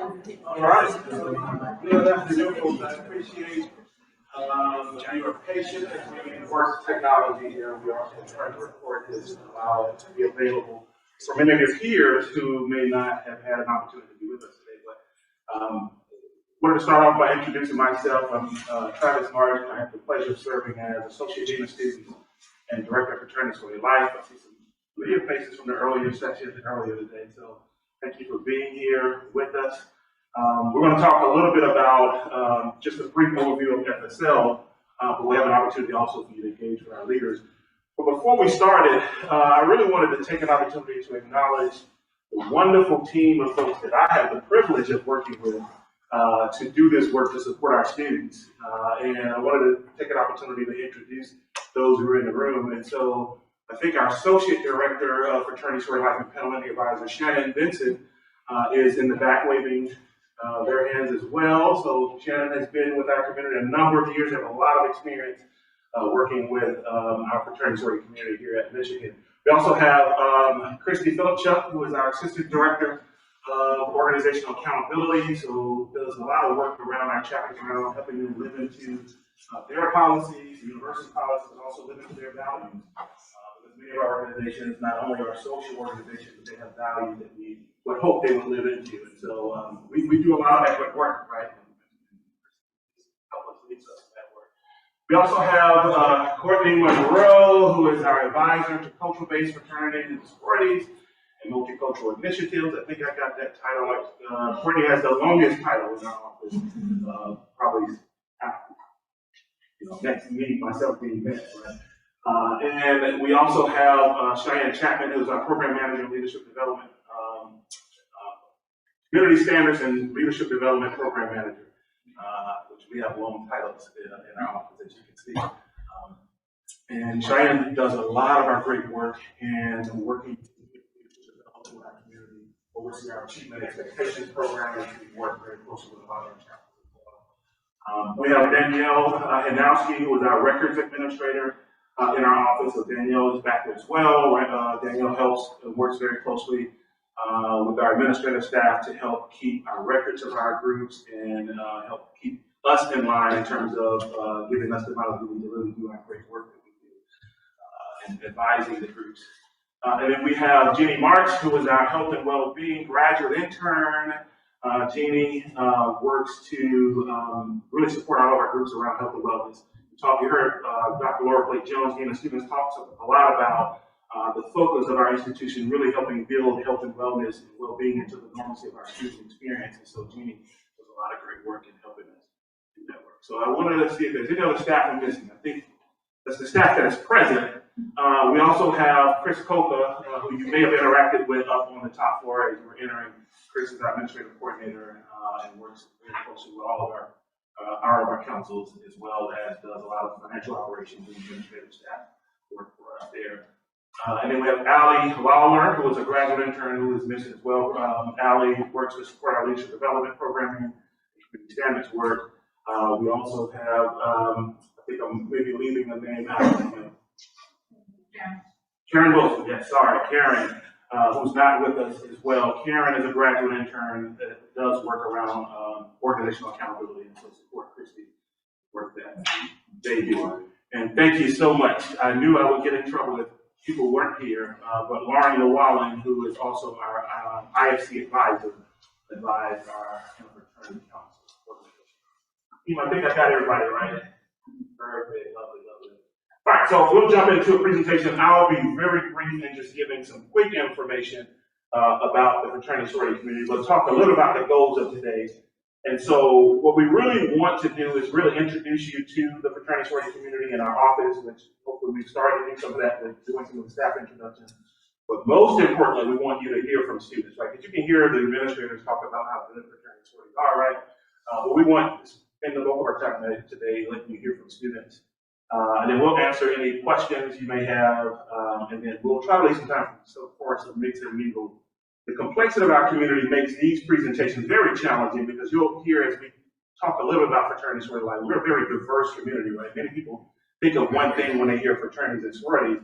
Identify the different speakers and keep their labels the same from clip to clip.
Speaker 1: All right. Good afternoon, folks. I appreciate your patience as we work technology here. We are trying to record this and allow it to be available for many of your peers who may not have had an opportunity to be with us today. But wanted to start off by introducing myself. I'm Travis Martin. I have the pleasure of serving as Associate Dean of Students and Director of Fraternity Sorority Life. I see some familiar faces from the earlier sessions earlier today, so thank you for being here with us. We're going to talk a little bit about just a brief overview of FSL, but we have an opportunity also for you to engage with our leaders. But before we started, I really wanted to take an opportunity to acknowledge the wonderful team of folks that I have the privilege of working with to do this work to support our students. And I wanted to take an opportunity to introduce those who are in the room. And so I think our Associate Director of Fraternity Sorority Life and Penalty Advisor, Shannon Vincent, is in the back waving their hands as well. So Shannon has been with our community a number of years, have a lot of experience working with our fraternity sorority community here at Michigan. We also have Christy Philipchuk, who is our Assistant Director of Organizational Accountability. So does a lot of work around our chapters, around helping them live into their policies, university policies, and also live into their values. Because many of our organizations, not only are social organizations, but they have values that we would hope they would live into. And so we do a lot of that good work, right? Help us lead us in that work. We also have Courtney Monroe, who is our advisor to cultural-based fraternities and sororities and multicultural initiatives. I think I got that title right. Courtney has the longest title in our office, probably next to me, myself being next, right? And we also have Cheyenne Chapman, who is our Program Manager of Leadership Development, Community Standards and Leadership Development Program Manager, which we have long titles in our office, as you can see. And Cheyenne does a lot of our great work and working with our community, overseeing our Achievement Expectations program, and we work very closely with a lot of our chapters as well. We have Danielle Hanowski, who is our Records Administrator in our office. So Danielle is back as well. Right? Danielle helps and works very closely with our administrative staff to help keep our records of our groups and help keep us in line in terms of giving us the amount of to really do our great work that we do and advising the groups. And then we have Jeannie March, who is our Health and Wellbeing graduate intern. Jeannie works to really support all of our groups around health and wellness. You heard Dr. Laura Blake Jones, Dean of Students, talks a lot about the focus of our institution really helping build health and wellness and well-being into the normalcy of our student experience. And so Jeannie does a lot of great work in helping us do that work. So I wanted to see if there's any other staff I'm missing. I think that's the staff that is present. We also have Chris Coca, who you may have interacted with up on the top floor as we're entering. Chris is our administrative coordinator and works very closely with all of our councils, as well as does a lot of financial operations and administrative staff work for us there. And then we have Allie Lawler, who is a graduate intern who is missing as well. Allie works to support our leadership development programming, standards work. We also have, I think I'm maybe leaving the name out. Karen Wilson, yes, sorry, Karen, who's not with us as well. Karen is a graduate intern that does work around organizational accountability, and so support Christy work that they do. And thank you so much. I knew I would get in trouble if people weren't here, but Lauren Llewellyn, who is also our IFC advisor, advised our fraternity council organization. I think I got everybody right. Perfect, lovely, lovely. All right, so we'll jump into a presentation. I'll be very brief and just giving some quick information about the fraternity sorority community. We'll talk a little about the goals of today. And so what we really want to do is really introduce you to the fraternity sorority community in our office, which hopefully we've started doing some of that with doing some of the staff introductions. But most importantly, we want you to hear from students, right? Because you can hear the administrators talk about how good fraternity sororities are, right? But we want to spend the bulk of our time today letting you hear from students. And then we'll answer any questions you may have, and then we'll try to leave some time for some mix and mingle. The complexity of our community makes these presentations very challenging because you'll hear as we talk a little about fraternity sorority life. We're a very diverse community, right? Many people think of one thing when they hear fraternities and sororities,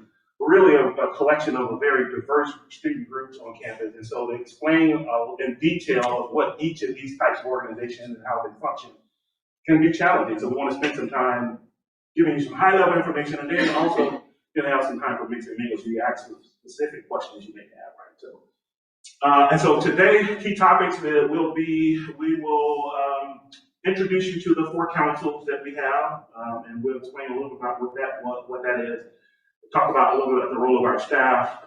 Speaker 1: really a collection of a very diverse student groups on campus. And so to explain in detail of what each of these types of organizations and how they function can be challenging. So we want to spend some time giving you some high-level information, and then also going to have some time for mix and mingle so you ask some specific questions you may have, right? So, and so today, key topics will be, we will introduce you to the 4 councils that we have, and we'll explain a little bit about what that is. Talk about a little bit about the role of our staff,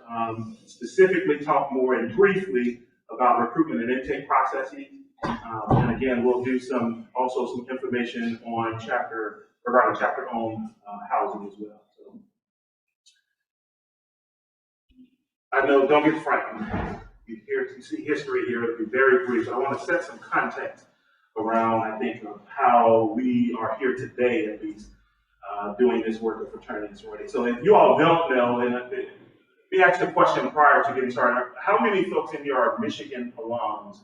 Speaker 1: specifically talk more and briefly about recruitment and intake processes. And again, we'll do also some information on regarding chapter-owned housing as well. So, I know, don't get frightened. You see history here, it'll be very brief, but I want to set some context around, I think, of how we are here today, at least, doing this work of fraternity and sorority. So if you all don't know, and we asked a question prior to getting started, how many folks in here are Michigan alums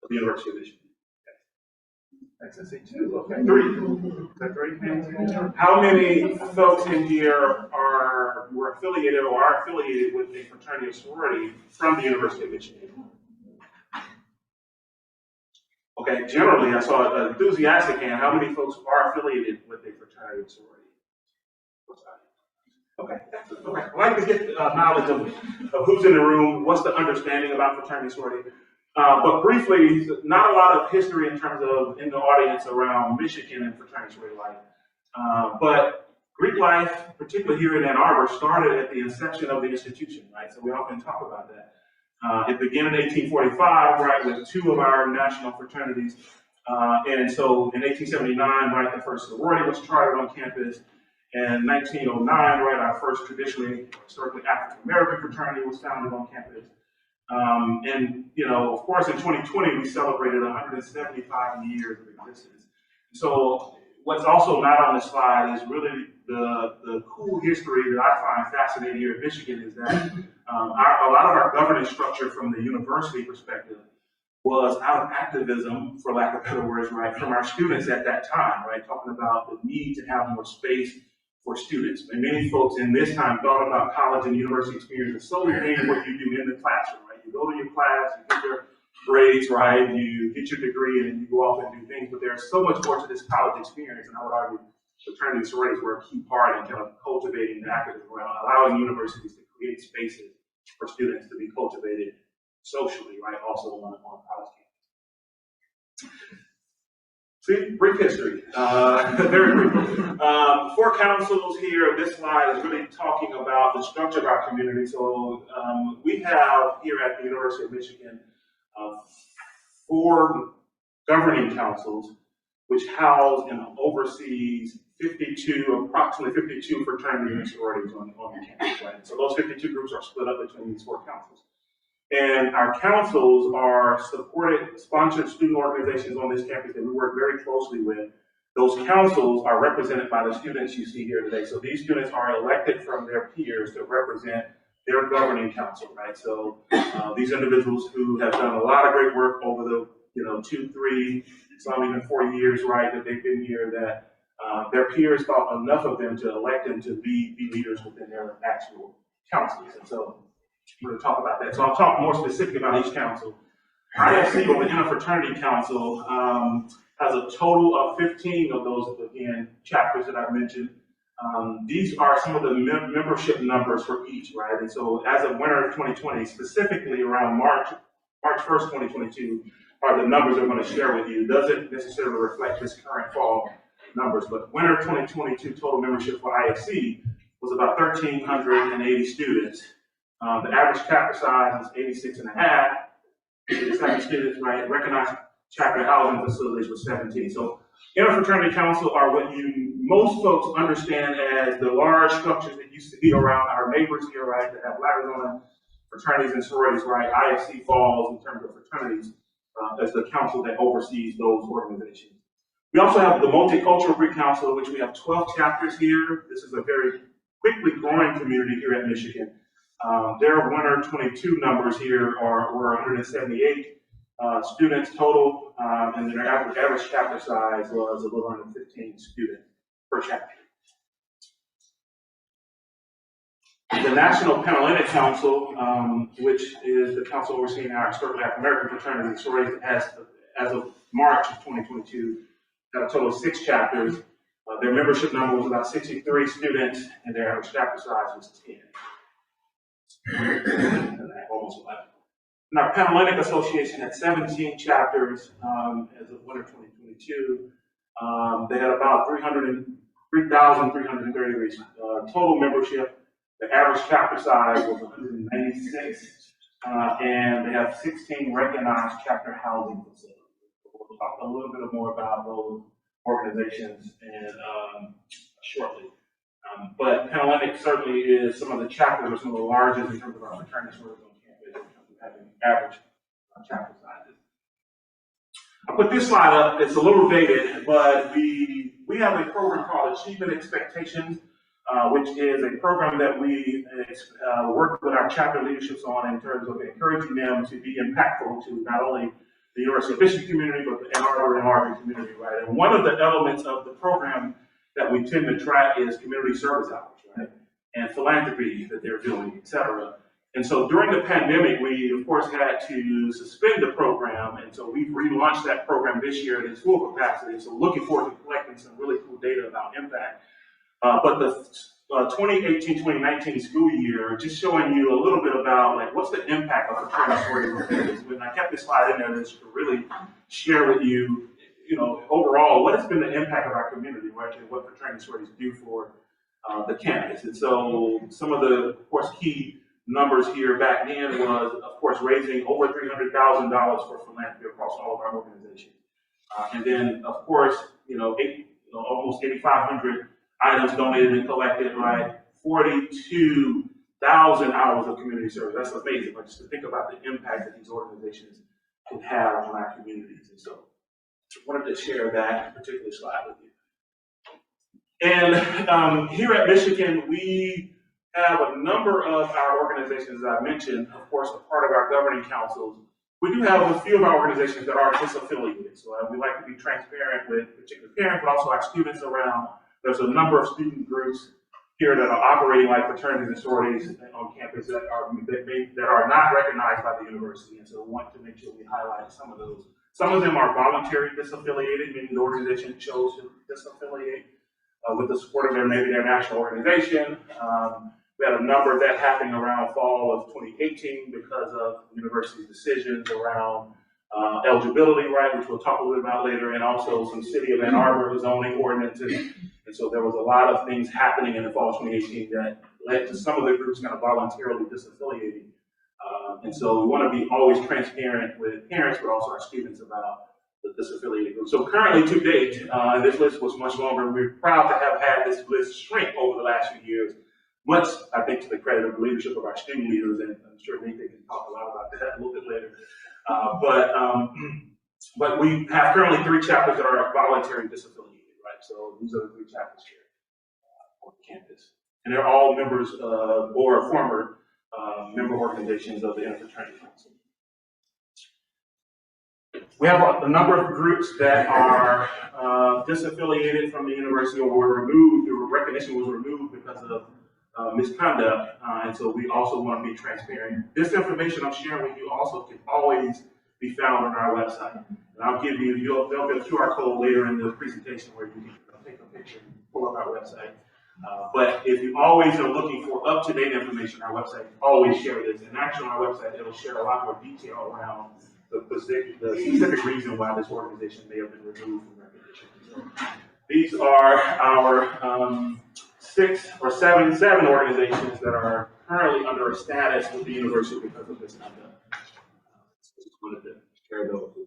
Speaker 1: of the University of Michigan? I see 2, okay, 3. Is that 3? How many folks in here were affiliated or are affiliated with a fraternity or sorority from the University of Michigan? Okay, generally, I saw an enthusiastic hand. How many folks are affiliated with a fraternity or sorority? Okay, okay. I'd like to get knowledge of who's in the room, what's the understanding about fraternity sorority. But briefly, not a lot of history in terms of in the audience around Michigan and fraternity sorority life. But Greek life, particularly here in Ann Arbor, started at the inception of the institution, right? So we often talk about that. It began in 1845, right, with 2 of our national fraternities. And so in 1879, right, the first sorority was chartered on campus. In 1909, right, our first historically African-American fraternity was founded on campus. And, you know, of course, in 2020, we celebrated 175 years of existence. So what's also not on the slide is really the cool history that I find fascinating here in Michigan is that a lot of our governance structure from the university perspective was out of activism, for lack of better words, right, from our students at that time, right, talking about the need to have more space for students. And many folks in this time thought about college and university experience as solely being what you do in the classroom, right? You go to your class, you get your grades, right? You get your degree and you go off and do things, but there's so much more to this college experience, and I would argue fraternity and sororities were a key part in kind of cultivating the activism around allowing universities to create spaces for students to be cultivated socially, right? Also on college campus. See, brief history, very brief. 4 councils here. This slide is really talking about the structure of our community. So we have here at the University of Michigan 4 governing councils, which house and oversees approximately 52 fraternities and sororities on the campus, right? So those 52 groups are split up between these 4 councils. And our councils are sponsored student organizations on this campus that we work very closely with. Those councils are represented by the students you see here today. So these students are elected from their peers to represent their governing council, right? So these individuals who have done a lot of great work over the 2, 3, some even 4 years, right, that they've been here, that their peers thought enough of them to elect them to be leaders within their actual councils. And so we're going to talk about that. So I'll talk more specifically about each council. IFC, or the Interfraternity Council, has a total of 15 of those, again, chapters that I mentioned. These are some of the membership numbers for each, right? And so as of winter of 2020, specifically around March 1st, 2022, are the numbers I'm going to share with you. It doesn't necessarily reflect this current fall numbers, but winter 2022 total membership for IFC was about 1,380 students. The average chapter size is 86 and a half. The second students, right, recognized chapter housing facilities was 17. So Interfraternity Council are what most folks understand as the large structures that used to be around our neighbors here, right, that have ladders on them, fraternities and sororities, right? IFC falls in terms of fraternities as the council that oversees those organizations. We also have the Multicultural Greek Council, which we have 12 chapters here. This is a very quickly growing community here at Michigan. Their winter 22 numbers here were 178 students total, and their average chapter size was a little under 15 students per chapter. The National Panhellenic Council, which is the council overseeing our historically African American fraternity sororities, as of March of 2022, had a total of 6 chapters. Their membership number was about 63 students, and their average chapter size was 10. Almost 11. And our Panhellenic Association had 17 chapters as of winter 2022. They had about 3,333 total membership. The average chapter size was 196, and they have 16 recognized chapter housing facilities. We'll talk a little bit more about those organizations and shortly. But Panhellenic certainly is some of the chapters are some of the largest in terms of our fraternity sororities on campus in terms of having average chapter sizes. I put this slide up. It's a little dated, but we have a program called Achievement Expectations, which is a program that we work with our chapter leaderships on in terms of encouraging them to be impactful to not only the University of Michigan community, but the Ann Arbor and Harvard community, right? And one of the elements of the program that we tend to track is community service hours, right? And philanthropy that they're doing, et cetera. And so during the pandemic, we of course had to suspend the program, and so we've relaunched that program this year in its full capacity. So looking forward to collecting some really cool data about impact. But the 2018-2019 school year, just showing you a little bit about like what's the impact of fraternity sororities. When I kept this slide in there, just to really share with you, overall, what has been the impact of our community, right, and what fraternity sororities do for the campus. And so some of the, of course, key numbers here back then was, of course, raising over $300,000 for philanthropy across all of our organizations. And then, of course, almost 8,500 items donated and collected, right? 42,000 hours of community service. That's amazing, but just to think about the impact that these organizations can have on our communities. And so I wanted to share that particular slide with you. And here at Michigan, we have a number of our organizations, as I mentioned, of course, a part of our governing councils. We do have a few of our organizations that are disaffiliated. So we like to be transparent with particular parents, but also our students around. There's a number of student groups here that are operating like fraternities and sororities on campus that are not recognized by the university, and so we want to make sure we highlight some of those. Some of them are voluntary disaffiliated, meaning the organization chose to disaffiliate with the support of their national organization. We had a number of that happening around fall of 2018 because of the university's decisions around eligibility, right, which we'll talk a little bit about later, and also some city of Ann Arbor zoning ordinances. And so there was a lot of things happening in the fall of 2018 that led to some of the groups kind of voluntarily disaffiliating. And so we want to be always transparent with parents, but also our students about the disaffiliated groups. So currently, to date, this list was much longer. We're proud to have had this list shrink over the last few years, much, I think, to the credit of the leadership of our student leaders, and I'm sure Nathan can talk a lot about that a little bit later. But we have currently 3 chapters that are voluntary disaffiliated, right? So these are the 3 chapters here on campus. And they're all members or former member organizations of the Interfraternity Council. We have a number of groups that are disaffiliated from the university or were removed, the recognition was removed because of misconduct, and so we also want to be transparent. This information I'm sharing with you also can always be found on our website. And I'll give you, there'll be a QR code later in the presentation where you can take a picture and pull up our website. But if you always are looking for up-to-date information, our website always share this. And actually on our website, it'll share a lot more detail around the specific reason why this organization may have been removed from recognition. So these are our 7 organizations that are currently under a status with the university because of this conduct. So just wanted to share those with you.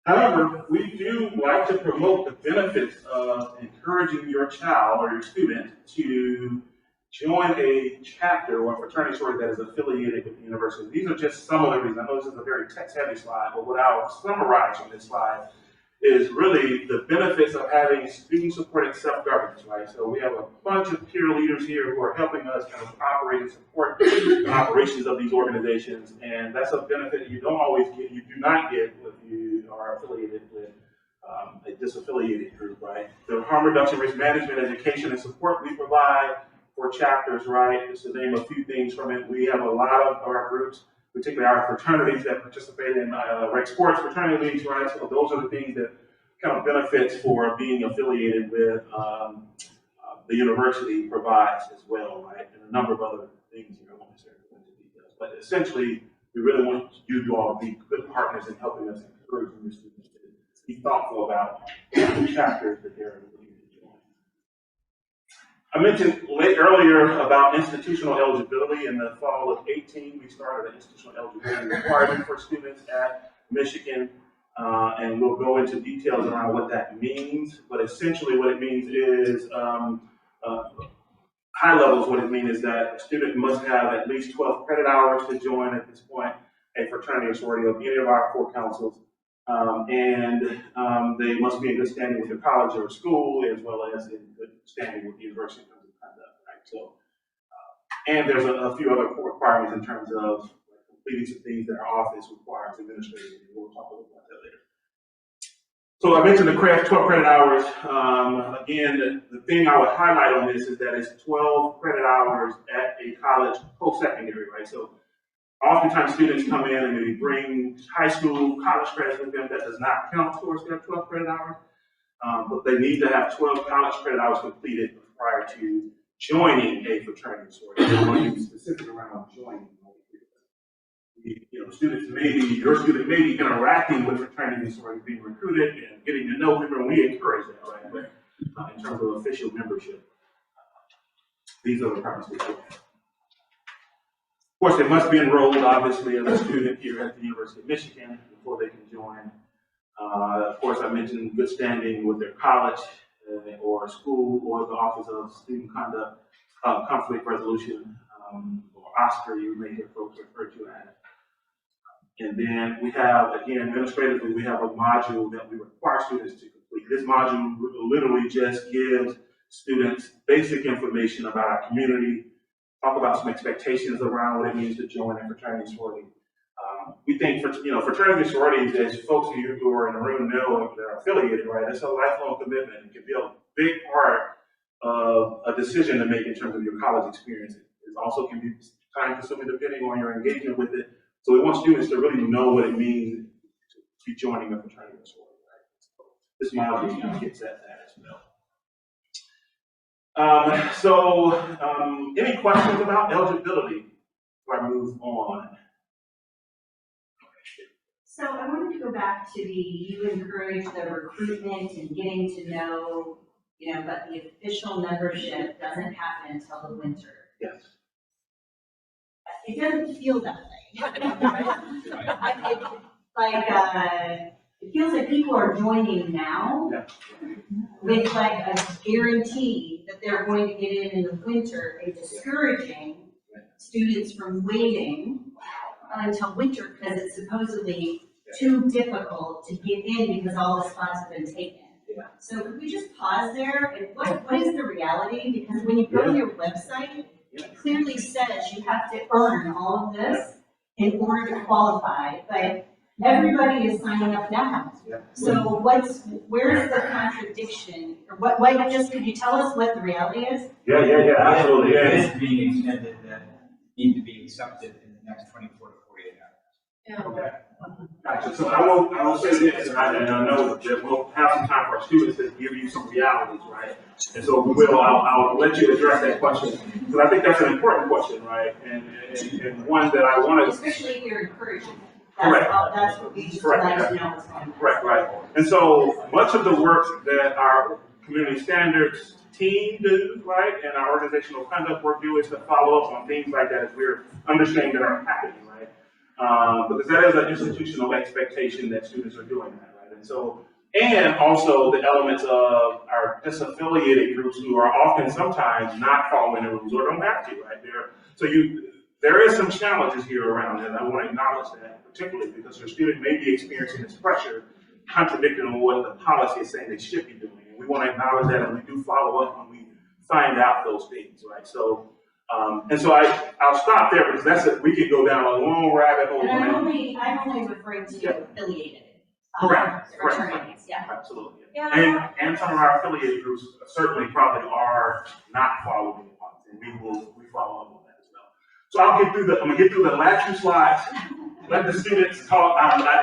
Speaker 1: However, we do like to promote the benefits of encouraging your child or your student to join a chapter or a fraternity sorority that is affiliated with the university. These are just some of the reasons. I know this is a very text-heavy slide, but what I'll summarize on this slide is really the benefits of having student-supported self-governance, right? So we have a bunch of peer leaders here who are helping us kind of operate and support the operations of these organizations, and that's a benefit you don't always get, you do not get if you are affiliated with a disaffiliated group, right? The harm reduction, risk management, education, and support we provide for chapters, right? Just to name a few things from it, we have a lot of our groups, particularly our fraternities that participate in rec sports fraternity leagues, right? So those are the things that kind of benefits for being affiliated with the university provides as well, right? And a number of other things here. I won't necessarily go into details, but essentially, we really want you to all be good partners in helping us encourage your students to be thoughtful about the chapters that they're looking to join. I mentioned earlier about institutional eligibility. In the fall of 18, we started an institutional eligibility requirement for students at Michigan, and we'll go into details around what that means. But essentially, what it means is high levels. What it means is that a student must have at least 12 credit hours to join at this point a fraternity or sorority of any of our 4 councils. They must be in good standing with the college or school, as well as in good standing with the university in terms of conduct, right? So, and there's a few other requirements in terms of completing some things that our office requires administratively. We'll talk a little about that later. So I mentioned the 12 credit hours. Again, the thing I would highlight on this is that it's 12 credit hours at a college post-secondary, right? So oftentimes students come in and they bring high school, college credits with them. That does not count towards their 12 credit hours, but they need to have 12 college credit hours completed prior to joining a fraternity sorority. I want to be specific around joining. Students your student may be interacting with fraternities or being recruited and getting to know people, and we encourage that, right? But in terms of official membership, these are the requirements we have. Of course, they must be enrolled, obviously, as a student here at the University of Michigan before they can join. Of course, I mentioned good standing with their college or school or the Office of Student Conduct, Conflict Resolution, or OSCR, you may hear folks refer to as. And then we have, again, administratively, we have a module that we require students to complete. This module literally just gives students basic information about our community, talk about some expectations around what it means to join a fraternity sorority. We think, fraternity sororities, as folks who are in the room know, they're affiliated, right? It's a lifelong commitment. It can be a big part of a decision to make in terms of your college experience. It also can be time-consuming depending on your engagement with it. So we want students to really know what it means to be joining a fraternity or sorority, right? So this module kind of gets at that as well. Any questions about eligibility before I move on?
Speaker 2: So I wanted to go back to you encourage the recruitment and getting to know, but the official membership doesn't happen until the winter.
Speaker 1: Yes.
Speaker 2: It doesn't feel that way. It feels like people are joining now with like a guarantee that they're going to get in the winter and discouraging students from waiting until winter because it's supposedly too difficult to get in because all the spots have been taken. So could we just pause there? And what is the reality? Because when you go to your website, it clearly says you have to earn all of this in order to qualify, but everybody is signing up now. So where's the contradiction? Or could you tell us what the reality is?
Speaker 1: Yeah, absolutely.
Speaker 3: It is being extended that need to be accepted in the next 24 to 48 hours.
Speaker 1: Okay. Gotcha. So I will say this, and I know that we'll have some time for our students to give you some realities, right? And so I'll let you address that question, because I think that's an important question, right? And one that I want to...
Speaker 2: Especially if you're encouraging.
Speaker 1: Correct.
Speaker 2: That's what we just like to know what's going on.
Speaker 1: Correct, right. And so much of the work that our community standards team do, right, and our organizational conduct work do is to follow up on things like that as we're understanding that are happening, right? Because that is an institutional expectation that students are doing that, right? And so, and also the elements of our disaffiliated groups who are often sometimes not following the rules or don't have to, right? There is some challenges here around, and I want to acknowledge that particularly because your student may be experiencing this pressure contradicting on what the policy is saying they should be doing. And we want to acknowledge that, and we do follow up when we find out those things, right? So, I'll stop there because we could go down a long rabbit hole.
Speaker 2: And I'm only referring to affiliated.
Speaker 1: Correct.
Speaker 2: fraternities, yeah.
Speaker 1: Absolutely.
Speaker 2: Yeah.
Speaker 1: And some of our affiliated groups certainly probably are not following the ones, and we follow up on that as well. So I'm gonna get through the last few slides, let the students talk,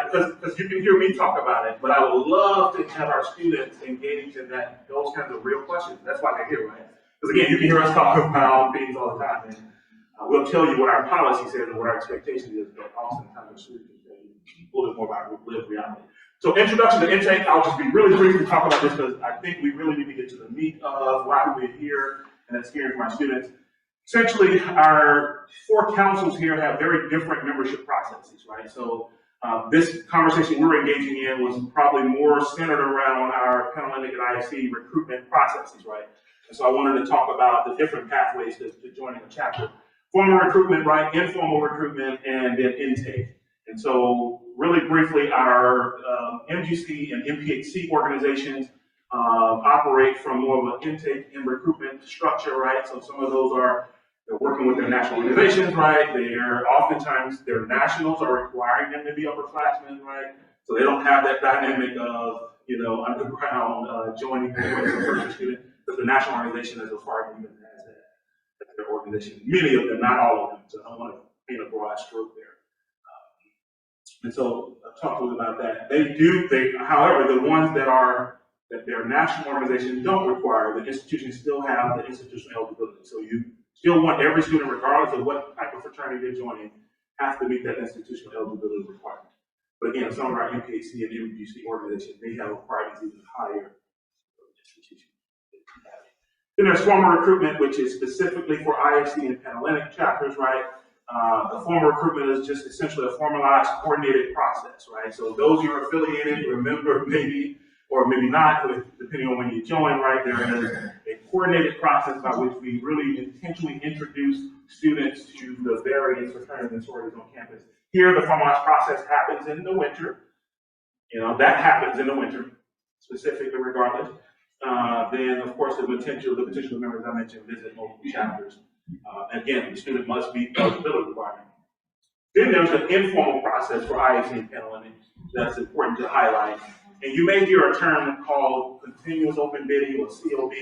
Speaker 1: because you can hear me talk about it, but I would love to have our students engage in those kinds of real questions. That's why they're here, right? Because again, you can hear us talk about things all the time, and we'll tell you what our policy says and what our expectation is, but oftentimes the students can tell you a little bit more about lived reality. So introduction to intake, I'll just be really brief to talk about this because I think we really need to get to the meat of why we're here, and that's hearing from our students. Essentially, our 4 councils here have very different membership processes, right? So this conversation we're engaging in was probably more centered around our Panhellenic and ISD recruitment processes, right? And so I wanted to talk about the different pathways to joining a chapter. Formal recruitment, right? Informal recruitment, and then intake. And so really briefly, our MGC and MPHC organizations operate from more of an intake and recruitment structure, right? So some of those they're working with their national organizations, right? Oftentimes their nationals are requiring them to be upperclassmen, right? So they don't have that dynamic of, underground joining as a first student, but the national organization has required them as their organization. Many of them, not all of them. So I don't want to paint a broad stroke there. And so I'll talk a little about that. However, the ones that their national organizations don't require, the institutions still have the institutional eligibility. So you still want every student, regardless of what type of fraternity they're joining, has to meet that institutional eligibility requirement. But again, some of our MPHC and MGC organizations, they have requirements even higher institutions. Then there's formal recruitment, which is specifically for ISD and Panhellenic chapters, right? The formal recruitment is just essentially a formalized, coordinated process, right? So those who are affiliated, remember maybe, or maybe not, depending on when you join, right? There is a coordinated process by which we really intentionally introduce students to the various fraternities and sororities on campus. Here, the formalized process happens in the winter. That happens in the winter, specifically regardless. Then, of course, the potential members I mentioned visit multiple chapters. Again, the student must meet eligibility requirements. Then there's an informal process for ISD and Panhellenic that's important to highlight. And you may hear a term called continuous open bidding or COB,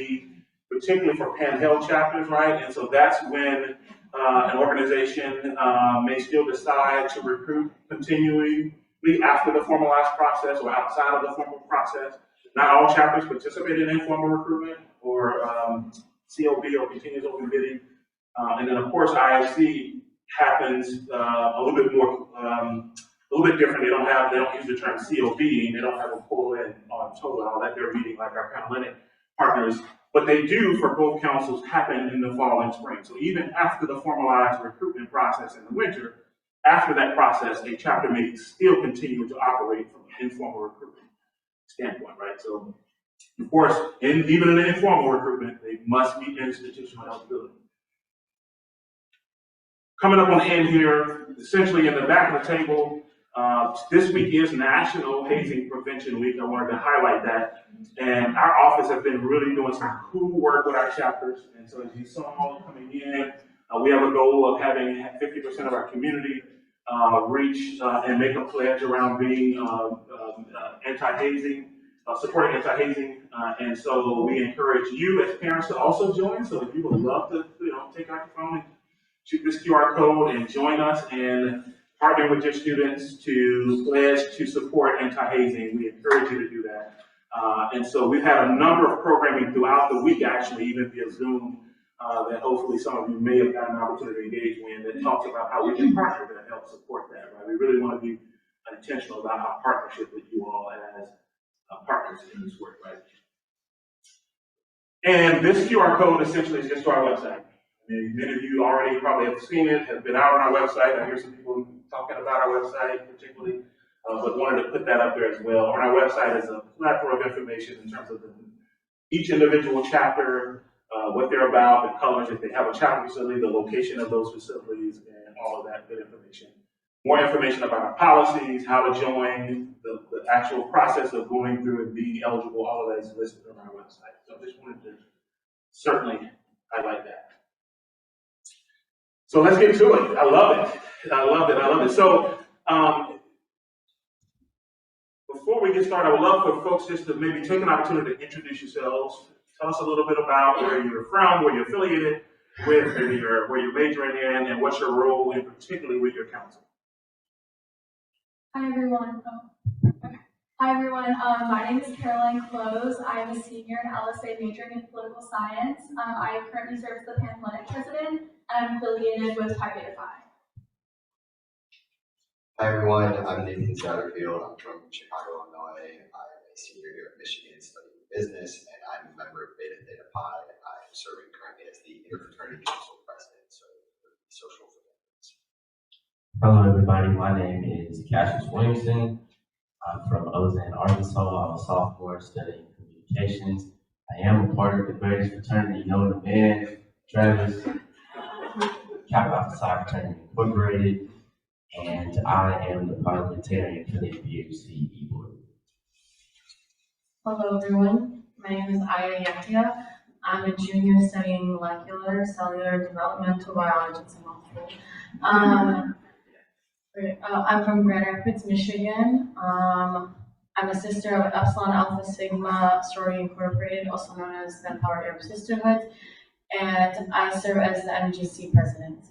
Speaker 1: particularly for Panhell chapters, right? And so that's when an organization may still decide to recruit continually after the formalized process or outside of the formal process. Not all chapters participate in informal recruitment or COB or continuous open bidding. And then, of course, ISD happens a little bit different. They don't use the term COB. They don't have a quota and total and all that. They're meeting like our Panhellenic partners. But they do, for both councils, happen in the fall and spring. So even after the formalized recruitment process in the winter, after that process, a chapter may still continue to operate from an informal recruitment standpoint, right? So, of course, even in the informal recruitment, they must meet institutional eligibility. Coming up on the end here, essentially in the back of the table, this week is National Hazing Prevention Week. I wanted to highlight that. And our office has been really doing some cool work with our chapters. And so as you saw coming in, we have a goal of having 50% of our community reach and make a pledge around being anti-hazing, supporting anti-hazing. And so we encourage you as parents to also join. So if you would love to, take out your phone and shoot this QR code and join us and partner with your students to pledge to support anti-hazing. We encourage you to do that. And so we've had a number of programming throughout the week, actually, even via Zoom, that hopefully some of you may have gotten an opportunity to engage in that talks about how we can partner to help support that, right? We really want to be intentional about our partnership with you all as partners in this work, right? And this QR code essentially is just to our website. Many of you already probably have seen it, have been out on our website. I hear some people talking about our website particularly, but wanted to put that up there as well. On our website is a plethora of information in terms of each individual chapter, what they're about, the colors, if they have a chapter facility, the location of those facilities, and all of that good information. More information about our policies, how to join, the actual process of going through and being eligible, all of that is listed on our website. So I just wanted to certainly highlight that. So let's get to it. I love it. I love it. I love it. So before we get started, I would love for folks just to maybe take an opportunity to introduce yourselves. Tell us a little bit about where you're from, where you're affiliated with, maybe where you're majoring in, and what's your role in particularly with your council.
Speaker 4: Hi everyone. Hi everyone. My name is Caroline Close. I am a senior in LSA majoring in political science. I currently serve as the Panhellenic president, and I'm affiliated with Pi Beta Phi.
Speaker 5: Hi everyone, I'm Nathan Satterfield. I'm from Chicago, Illinois. I'm a senior here at Michigan studying business, and I'm a member of Beta Theta Pi. I'm serving currently as the Interfraternity Council president, so the social fraternity.
Speaker 6: Hello everybody, my name is Cassius Williamson. I'm from Ozan, Arkansas. I'm a sophomore studying communications. I am a part of the greatest fraternity known to man, Travis, Kappa Alpha Psi Fraternity Incorporated, and I am the parliamentarian for the BHC board.
Speaker 7: Hello everyone, my name is Aya Yahya. I'm a junior studying molecular, cellular, developmental biology. It's a mouthful. I'm from Grand Rapids, Michigan. I'm a sister of Epsilon Alpha Sigma Sorority Incorporated, also known as the Empowered Arab Sisterhood, and I serve as the MGC president.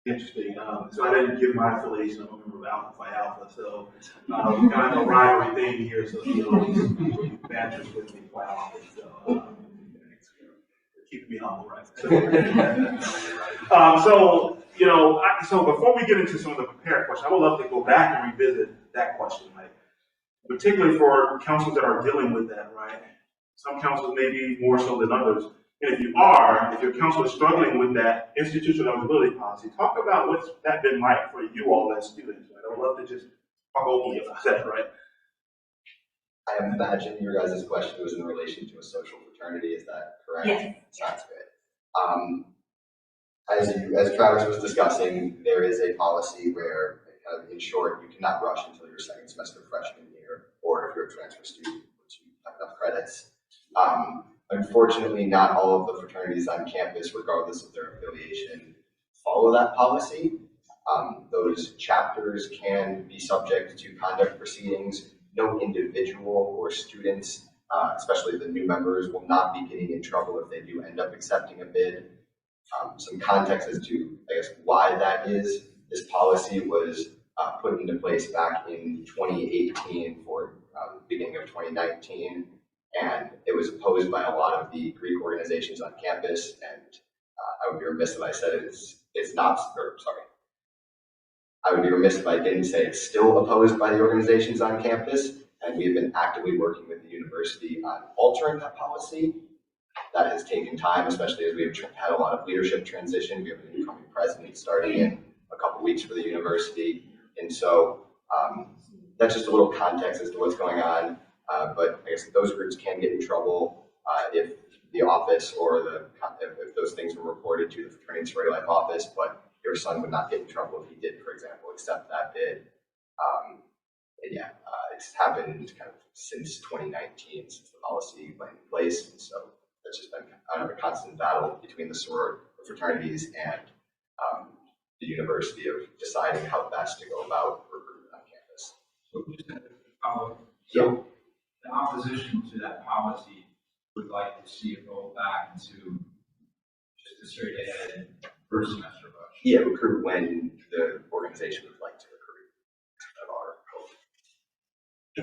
Speaker 1: Interesting. So I didn't give my affiliation. I'm a member of Alpha Phi Alpha, so we kind of a rivalry thing here. So he always banters with me quite often. So keeping me humble, right? So you know, so before we get into some of the prepared questions, I would love to go back and revisit that question, like particularly for councils that are dealing with that, right? Some councils may be more so than others. And if your council is struggling with that institutional eligibility policy, talk about what's that been like for you all as students, right? I would love to just talk openly about that, right?
Speaker 5: I imagine your guys' question was in relation to a social fraternity, is that correct?
Speaker 2: Yes.
Speaker 5: Sounds good. As Travis was discussing, there is a policy where, kind of in short, you cannot rush until your second semester freshman year, or if you're a transfer student, once you have enough credits. Unfortunately, not all of the fraternities on campus, regardless of their affiliation, follow that policy. Those chapters can be subject to conduct proceedings. No individual or students, especially the new members, will not be getting in trouble if they do end up accepting a bid. Some context as to, I guess, why that is. This policy was put into place back in 2018 for the beginning of 2019. And it was opposed by a lot of the Greek organizations on campus, and I would be remiss if I said it's not, or sorry, I would be remiss if I didn't say it's still opposed by the organizations on campus, and we've been actively working with the university on altering that policy. That has taken time, especially as we've had a lot of leadership transition. We have an incoming president starting in a couple weeks for the university, and so that's just a little context as to what's going on. But I guess those groups can get in trouble if the office or if those things were reported to the Fraternity Sorority Life office, but your son would not get in trouble if he did, for example, accept that bid. And yeah, it's happened kind of since 2019, since the policy went in place. And so it's just been kind of a constant battle between the fraternities and the university of deciding how best to go about recruitment on campus.
Speaker 3: So the opposition to that policy would like to see it roll back into just a straight ahead first semester rush.
Speaker 5: Yeah, recruit when the organization would like to recruit. Of our hope.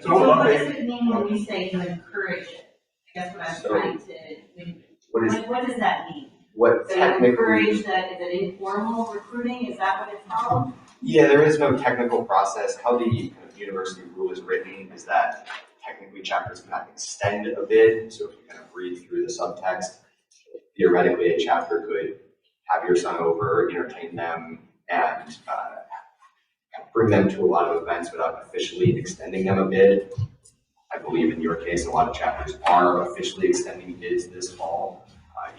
Speaker 2: So what does it mean when you say you encourage it? I guess what I'm trying to, what does that mean?
Speaker 5: What
Speaker 2: So you encourage that, is it informal recruiting? Is that what it's called?
Speaker 5: Yeah, there is no technical process. How the kind of university rule is written is that technically chapters cannot extend a bid. So if you kind of read through the subtext, theoretically a chapter could have your son over, entertain them, and bring them to a lot of events without officially extending them a bid. I believe in your case, a lot of chapters are officially extending bids this fall,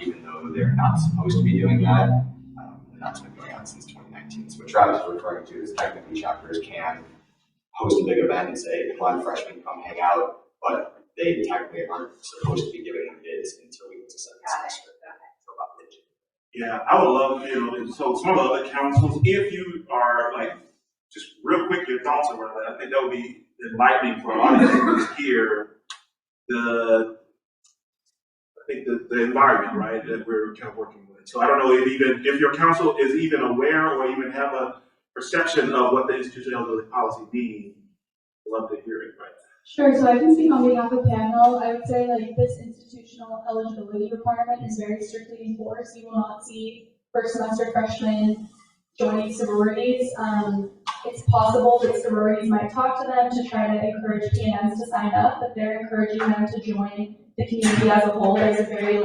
Speaker 5: even though they're not supposed to be doing that. And that's been going on since 2019. So what Travis is referring to is technically chapters can host a big event and say, come on, freshmen, come hang out, but they technically aren't supposed to be giving them bids until we get to second semester.
Speaker 1: Yeah, I would love, so some of the other councils, if you are like just real quick, your thoughts around that. I think that would be enlightening for our audience members here. The environment, right, that we're kind of working with. So I don't know if your council is even aware or even have a perception of what the institutional eligibility policy means. I'd love to hear it, right?
Speaker 4: Sure, so I can speak on behalf of panel. I would say like this institutional eligibility requirement is very strictly enforced. You will not see first semester freshmen joining sororities. It's possible that sororities might talk to them to try to encourage PNMs to sign up, but they're encouraging them to join the community as a whole. There's a very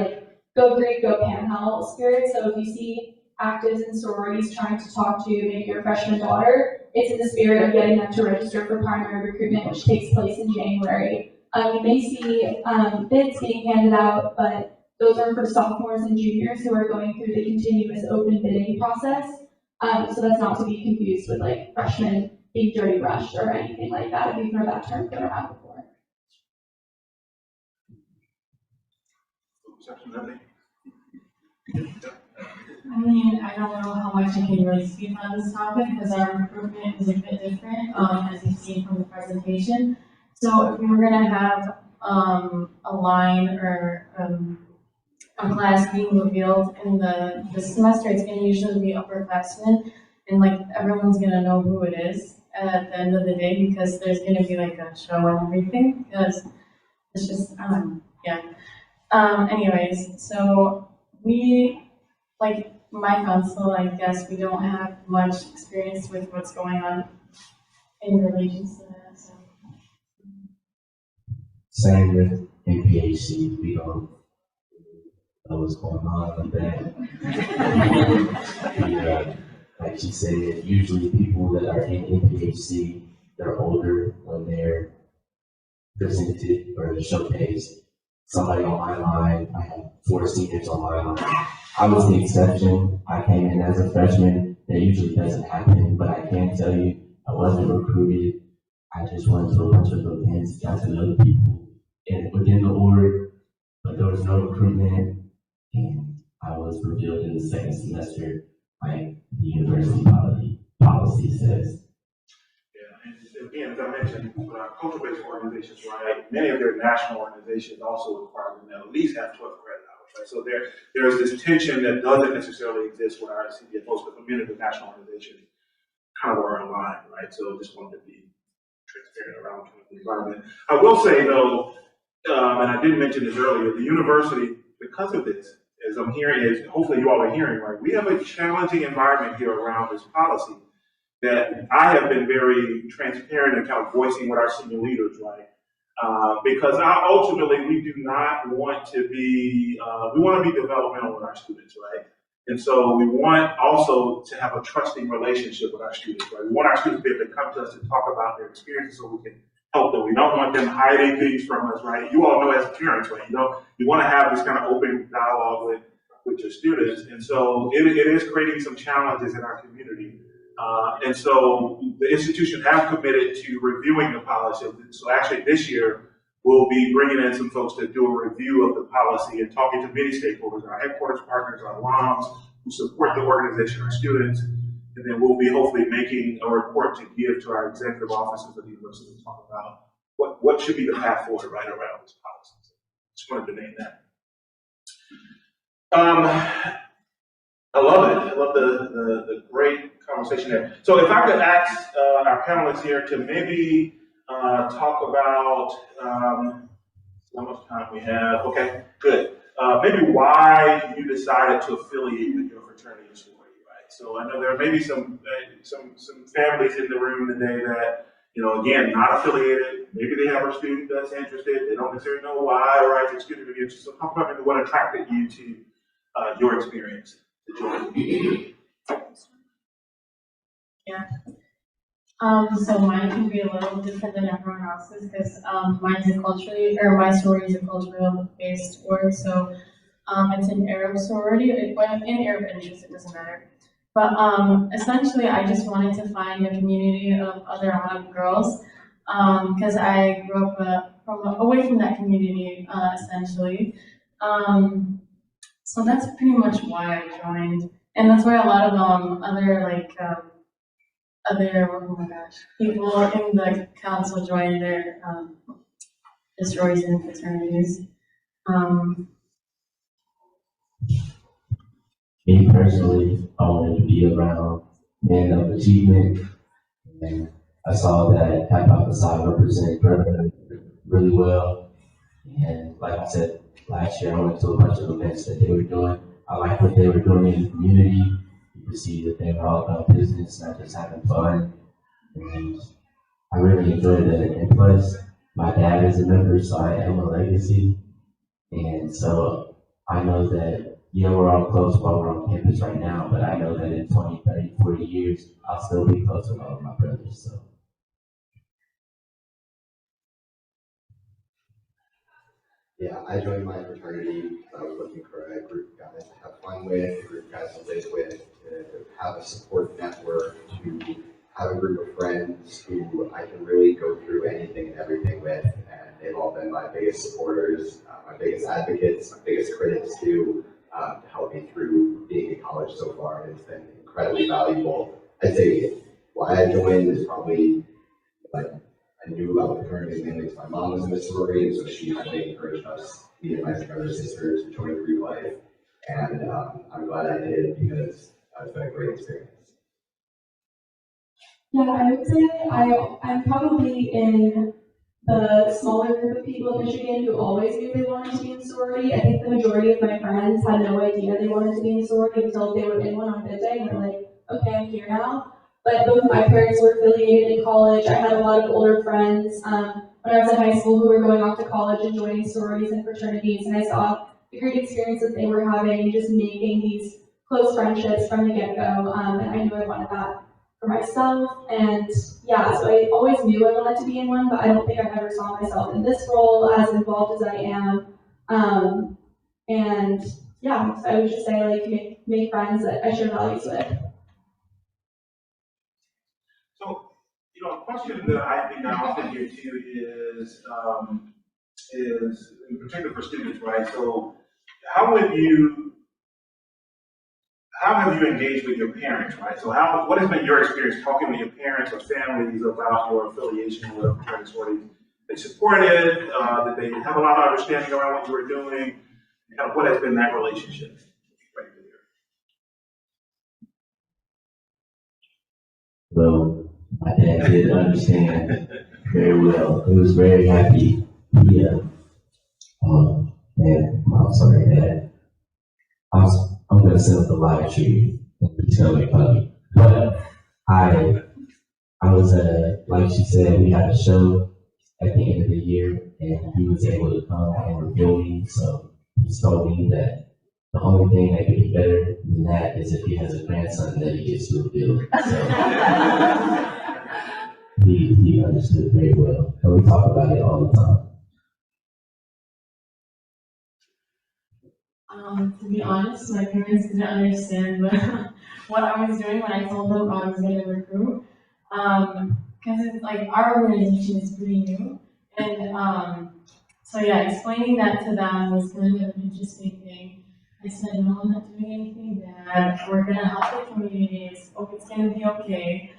Speaker 4: go Greek, go Panhandle spirit. So if you see actives and sororities trying to talk to maybe your freshman daughter, it's in the spirit of getting them to register for primary recruitment, which takes place in January. You may see bids being handed out, but those are for sophomores and juniors who are going through the continuous open bidding process. So that's not to be confused with freshmen being dirty rushed or anything like that, if you've heard that term thrown around before.
Speaker 7: I mean, I don't know how much I can really speak on this topic because our recruitment is a bit different, as you've seen from the presentation. So if we were going to have a line or a class being revealed in this semester, it's going to usually be upperclassmen, and everyone's going to know who it is at the end of the day because there's going to be a show and everything because it's just yeah. Anyways, so we my council, I guess we don't have much experience with what's going on in relation to that. So.
Speaker 6: Same with MPHC, we don't know what's going on with that. Like she said, usually people that are in MPHC, they're older when they're presented or showcased. Somebody on my line, I have 4 seniors on my line. I was the exception. I came in as a freshman. That usually doesn't happen, but I can tell you, I wasn't recruited. I just went to a bunch of events, got to know people within the org, but there was no recruitment, and I was revealed in the second semester, like the university policy says.
Speaker 1: Yeah, and again, as I mentioned, culture-based organizations, right, many of their national organizations also require them to at least have 12 credit hours, right? So there's this tension that doesn't necessarily exist with our CDFOs, but many of the national organizations kind of are aligned, right? So just wanted to be transparent around the environment. I will say though, and I didn't mention this earlier, the university, because of this, as I'm hearing, is hopefully you all are hearing, right? We have a challenging environment here around this policy that I have been very transparent in kind of voicing with our senior leaders, right? Because ultimately we do not want to be, we want to be developmental with our students, right? And so we want also to have a trusting relationship with our students, right? We want our students to be able to come to us and talk about their experiences so we can help them. We don't want them hiding things from us, right? You all know as parents, right? You want to have this kind of open dialogue with your students. And so it is creating some challenges in our community. And so the institution has committed to reviewing the policy. So actually this year, we'll be bringing in some folks to do a review of the policy and talking to many stakeholders, our headquarters partners, our alums who support the organization, our students. And then we'll be hopefully making a report to give to our executive officers of the university to talk about what should be the path forward right around this policy. So just wanted to name that. I love it. I love the great conversation there. So if I could ask our panelists here to maybe talk about how much time we have. Okay, good. Maybe why you decided to affiliate with your fraternity or sorority, right? So I know there may be some families in the room today that, again, not affiliated. Maybe they have a student that's interested. They don't necessarily know why, right? The student would be interested. So talk about maybe what attracted you to your experience to join.
Speaker 7: Yeah. So mine can be a little different than everyone else's because my sorority is a culturally based org. So it's an Arab sorority. In Arab interest, it doesn't matter. But essentially, I just wanted to find a community of other Arab girls because I grew up away from that community, essentially. So that's pretty much why I joined, and that's why a lot of other oh my gosh, people in the council joined their sororities and fraternities.
Speaker 6: Me personally, I wanted to be around men of achievement, and I saw that Kappa Alpha Psi represented brotherhood really well. And like I said, last year I went to a bunch of events that they were doing. I liked what they were doing in the community. You could see that they were all about business, not just having fun. And I really enjoyed it. And plus, my dad is a member, so I am a legacy. And so I know that, yeah, we're all close while we're on campus right now, but I know that in 20, 30, 40 years, I'll still be close with all of my brothers. So.
Speaker 5: Yeah, I joined my fraternity because I was looking for a group of guys to have fun with, a group of guys to live with, to have a support network, to have a group of friends who I can really go through anything and everything with. And they've all been my biggest supporters, my biggest advocates, my biggest critics too, to help me through being in college so far. And it's been incredibly valuable. I'd say why I joined is probably like I knew about the fraternity mainly because my mom was in a sorority, and so she highly encouraged us, me and my brother and sister, to join Greek life. And I'm glad I did because it's been a great experience.
Speaker 4: Yeah, I would say I'm probably in the smaller group of people in Michigan who always knew they wanted to be in sorority. I think the majority of my friends had no idea they wanted to be in sorority until they were in one on bid day, and they're like, okay, I'm here now. But both my parents were affiliated in college. I had a lot of older friends when I was in high school who were going off to college and joining sororities and fraternities, and I saw the great experience that they were having and just making these close friendships from the get-go, and I knew I wanted that for myself. And yeah, so I always knew I wanted to be in one, but I don't think I ever saw myself in this role as involved as I am. And yeah, so I would just say like make friends that I share values with.
Speaker 1: So, a question that I think I often get too is in particular for students, right? So, how have you engaged with your parents, right? So, what has been your experience talking with your parents or families about your affiliation with fraternity sororities? They supported? Did they have a lot of understanding around what you were doing? Kind of what has been that relationship?
Speaker 6: Well, my dad did understand very well. He was very happy. He, man, I'm sorry, Dad. I'm gonna set up the live stream and please tell me funny. But I was, like she said, we had a show at the end of the year, and he was able to come and reveal me. So he told me that the only thing that could be better than that is if he has a grandson that he gets to reveal. So he understood very well, and we talk about it all the time.
Speaker 7: To be honest, my parents didn't understand what I was doing when I told them I was going to recruit. Because it's like our organization is pretty new, and so yeah, explaining that to them was kind of an interesting thing. I said, no, I'm not doing anything bad. We're gonna help the community. It's gonna be okay.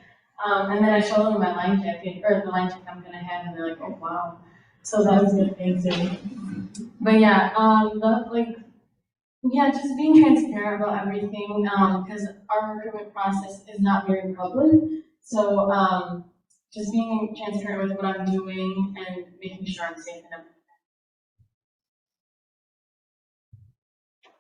Speaker 7: And then I showed them my line jacket, or the line jacket I'm gonna have, and they're like, oh wow. So that was a good thing too. But yeah, just being transparent about everything, because our recruitment process is not very public. So just being transparent with what I'm doing and making sure I'm safe and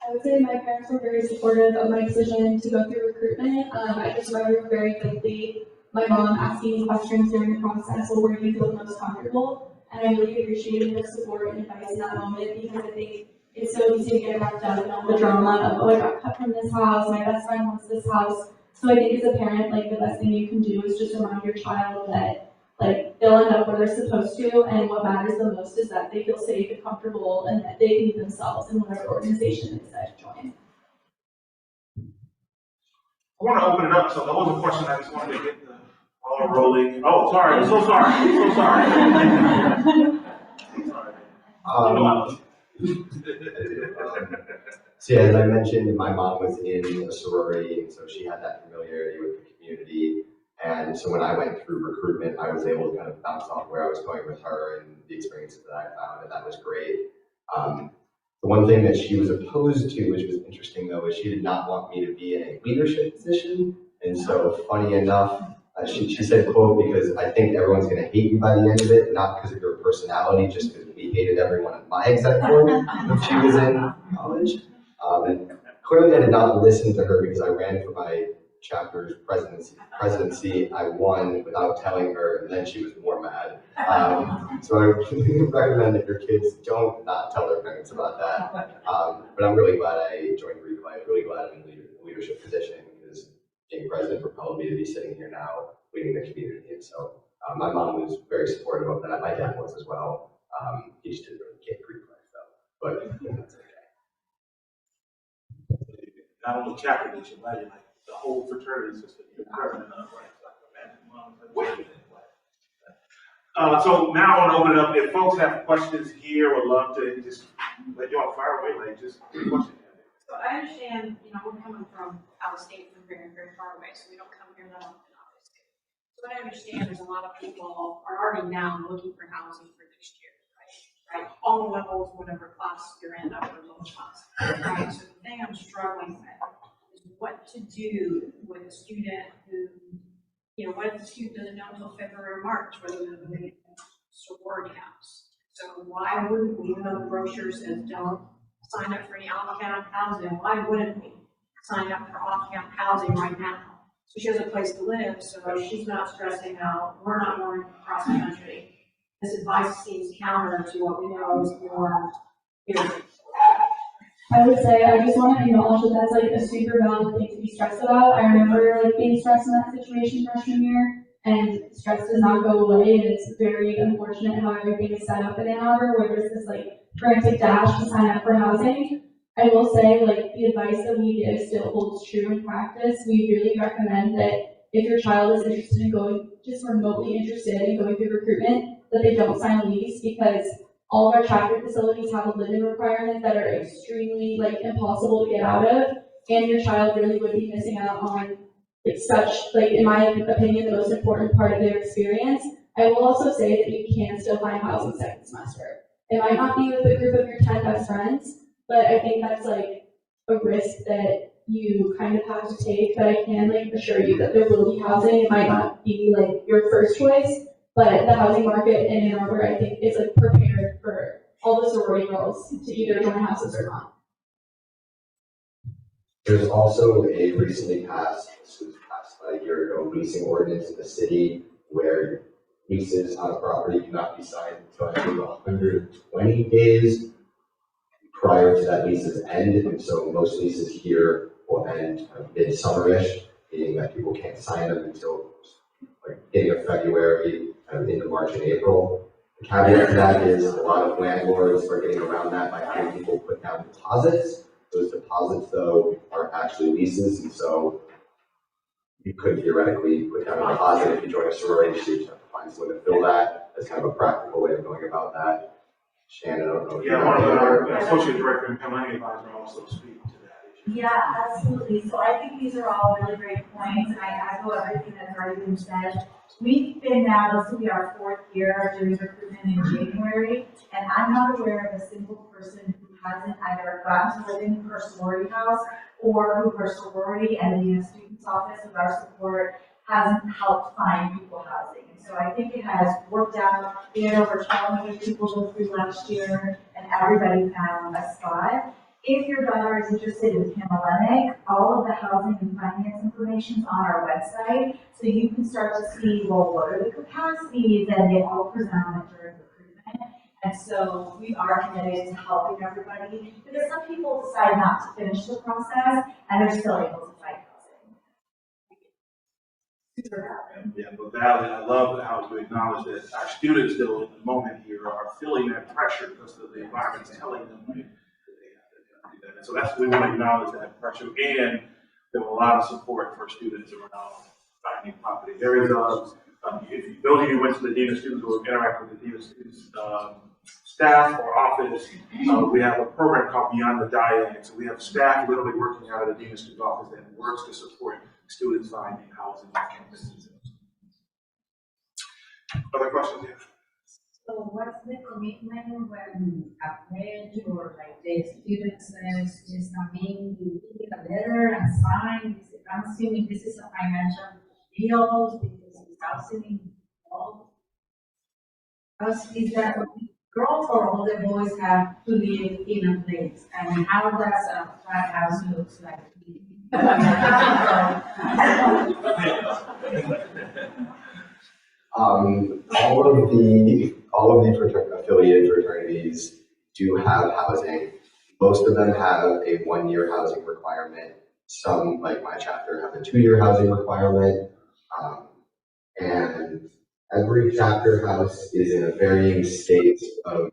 Speaker 4: I would say my parents were very supportive of my decision to go through recruitment. I just remember very vividly my mom asking me questions during the process, well, where do you feel most comfortable? And I really appreciated her support and advice in that moment, because I think it's so easy to get wrapped up in all the drama of, oh, I got cut from this house, my best friend wants this house. So I think as a parent, like, the best thing you can do is just remind your child that, like, they'll end up where they're supposed to, and what matters the most is that they feel safe and comfortable and that they can be themselves in whatever organization they decide to join.
Speaker 1: I want to open it up, so that was a question I just wanted to get the ball rolling. Oh, sorry, I'm so sorry. I'm so sorry.
Speaker 5: So yeah, as I mentioned, my mom was in a sorority, and so she had that familiarity with the community. And so when I went through recruitment, I was able to kind of bounce off where I was going with her and the experiences that I found, and that was great. The one thing that she was opposed to, which was interesting though, is she did not want me to be in a leadership position. And so funny enough, she said, quote, because I think everyone's going to hate you by the end of it, not because of your personality, just because we hated everyone at my exec board when she was in college. And clearly I did not listen to her because I ran for my chapter's presidency. I won without telling her, and then she was more mad. So I would recommend that your kids don't not tell their parents about that. But I'm really glad I joined Greek Life, really glad I'm in a leadership position, because being president propelled me to be sitting here now leading the community. And so my mom was very supportive of that. My dad was as well. He just didn't really get Greek Life though, but that's okay.
Speaker 1: Not only chapter, but you like the whole fraternity system. You're right? Wait a minute. So now I want to open it up. If folks have questions here, would love to just let you all fire away. Like just question.
Speaker 8: So I understand, we're coming from out of state, from very, very far away, so we don't come here that often, obviously. So what I understand is a lot of people are already now looking for housing for next year, right? All levels, whatever class you're in, upper middle class, right? So the thing I'm struggling with is what to do with a student who, what if the student doesn't know until February or March whether they're living in a sorority house? So why wouldn't we, even though the brochure says don't sign up for any off-campus housing, why wouldn't we sign up for off-campus housing right now? So she has a place to live, so she's not stressing out, we're not going across the country. This advice seems counter to what we know is going on here.
Speaker 4: I would say I just want to acknowledge that that's like a super valid thing to be stressed about. I remember being stressed in that situation freshman year, and stress does not go away, and it's very unfortunate how everything is set up in Ann Arbor, where there's this frantic dash to sign up for housing. I will say the advice that we give still holds true in practice. We really recommend that if your child is interested in going, just remotely interested in going through recruitment, that they don't sign a lease, because all of our chapter facilities have a live-in requirement that are extremely impossible to get out of, and your child really would be missing out on in my opinion, the most important part of their experience. I will also say that you can still find housing second semester. It might not be with a group of your 10 best friends, but I think that's a risk that you kind of have to take. But I can assure you that there will be housing. It might not be your first choice, but the housing market in Ann Arbor, I think, is prepared for all the sorority girls to either join houses or not.
Speaker 5: There's also a recently passed, this was passed about a year ago, leasing ordinance in the city where leases on a property cannot be signed until I think 120 days prior to that lease's end. And so most leases here will end mid-summerish, meaning that people can't sign them until beginning of February, into March and April. The caveat to that is a lot of landlords are getting around that by having people put down deposits. Those deposits, though, are actually leases, and so you could theoretically put down a deposit if you join a sorority, so you just have to find someone to fill that. That's kind of a practical way of going about that. Shannon, I don't know if
Speaker 1: Yeah, one of our associate director and planning advisor also speak to that issue.
Speaker 2: Yeah, absolutely. So I think these are all really great points, and I echo everything that's already been said. We've been now, this will be our 4th year of doing recruitment in January, and I'm not aware of a single person who hasn't either gotten to live in her sorority house or who her sorority and the student's office with our support hasn't helped find people housing. And so I think it has worked out. We had over 1,200 people go through last year, and everybody found a spot. If your daughter is interested in Panhellenic, all of the housing and finance information is on our website, so you can start to see, well, what are the capacities, and they all present on it during recruitment. And so we are committed to helping everybody, because some people decide not to finish the process, and they're still able to find housing. Super happy.
Speaker 1: Yeah, but Valerie, I love how you acknowledge that our students, though, in the moment here, are feeling that pressure because of the environment is telling them that they have to do that. And so we want to acknowledge that pressure, and there was a lot of support for students around finding property. There is if those of you who went to the Dean of Students or interact with the Dean of Students staff or office, we have a program called Beyond the Diet. So we have staff literally working out of the Dean of Students office that works to support students finding housing on campus. Other questions? Yeah.
Speaker 9: So what's the commitment when a pledge or like the student says is coming, you give a letter and sign, I'm assuming this is a financial deal because it's housing involved. Is that girls or all the boys have to live in a place? And how does a flat house looks like?
Speaker 5: All of the affiliated fraternities do have housing. Most of them have a 1-year housing requirement. Some, like my chapter, have a 2-year housing requirement. And every chapter house is in a varying state of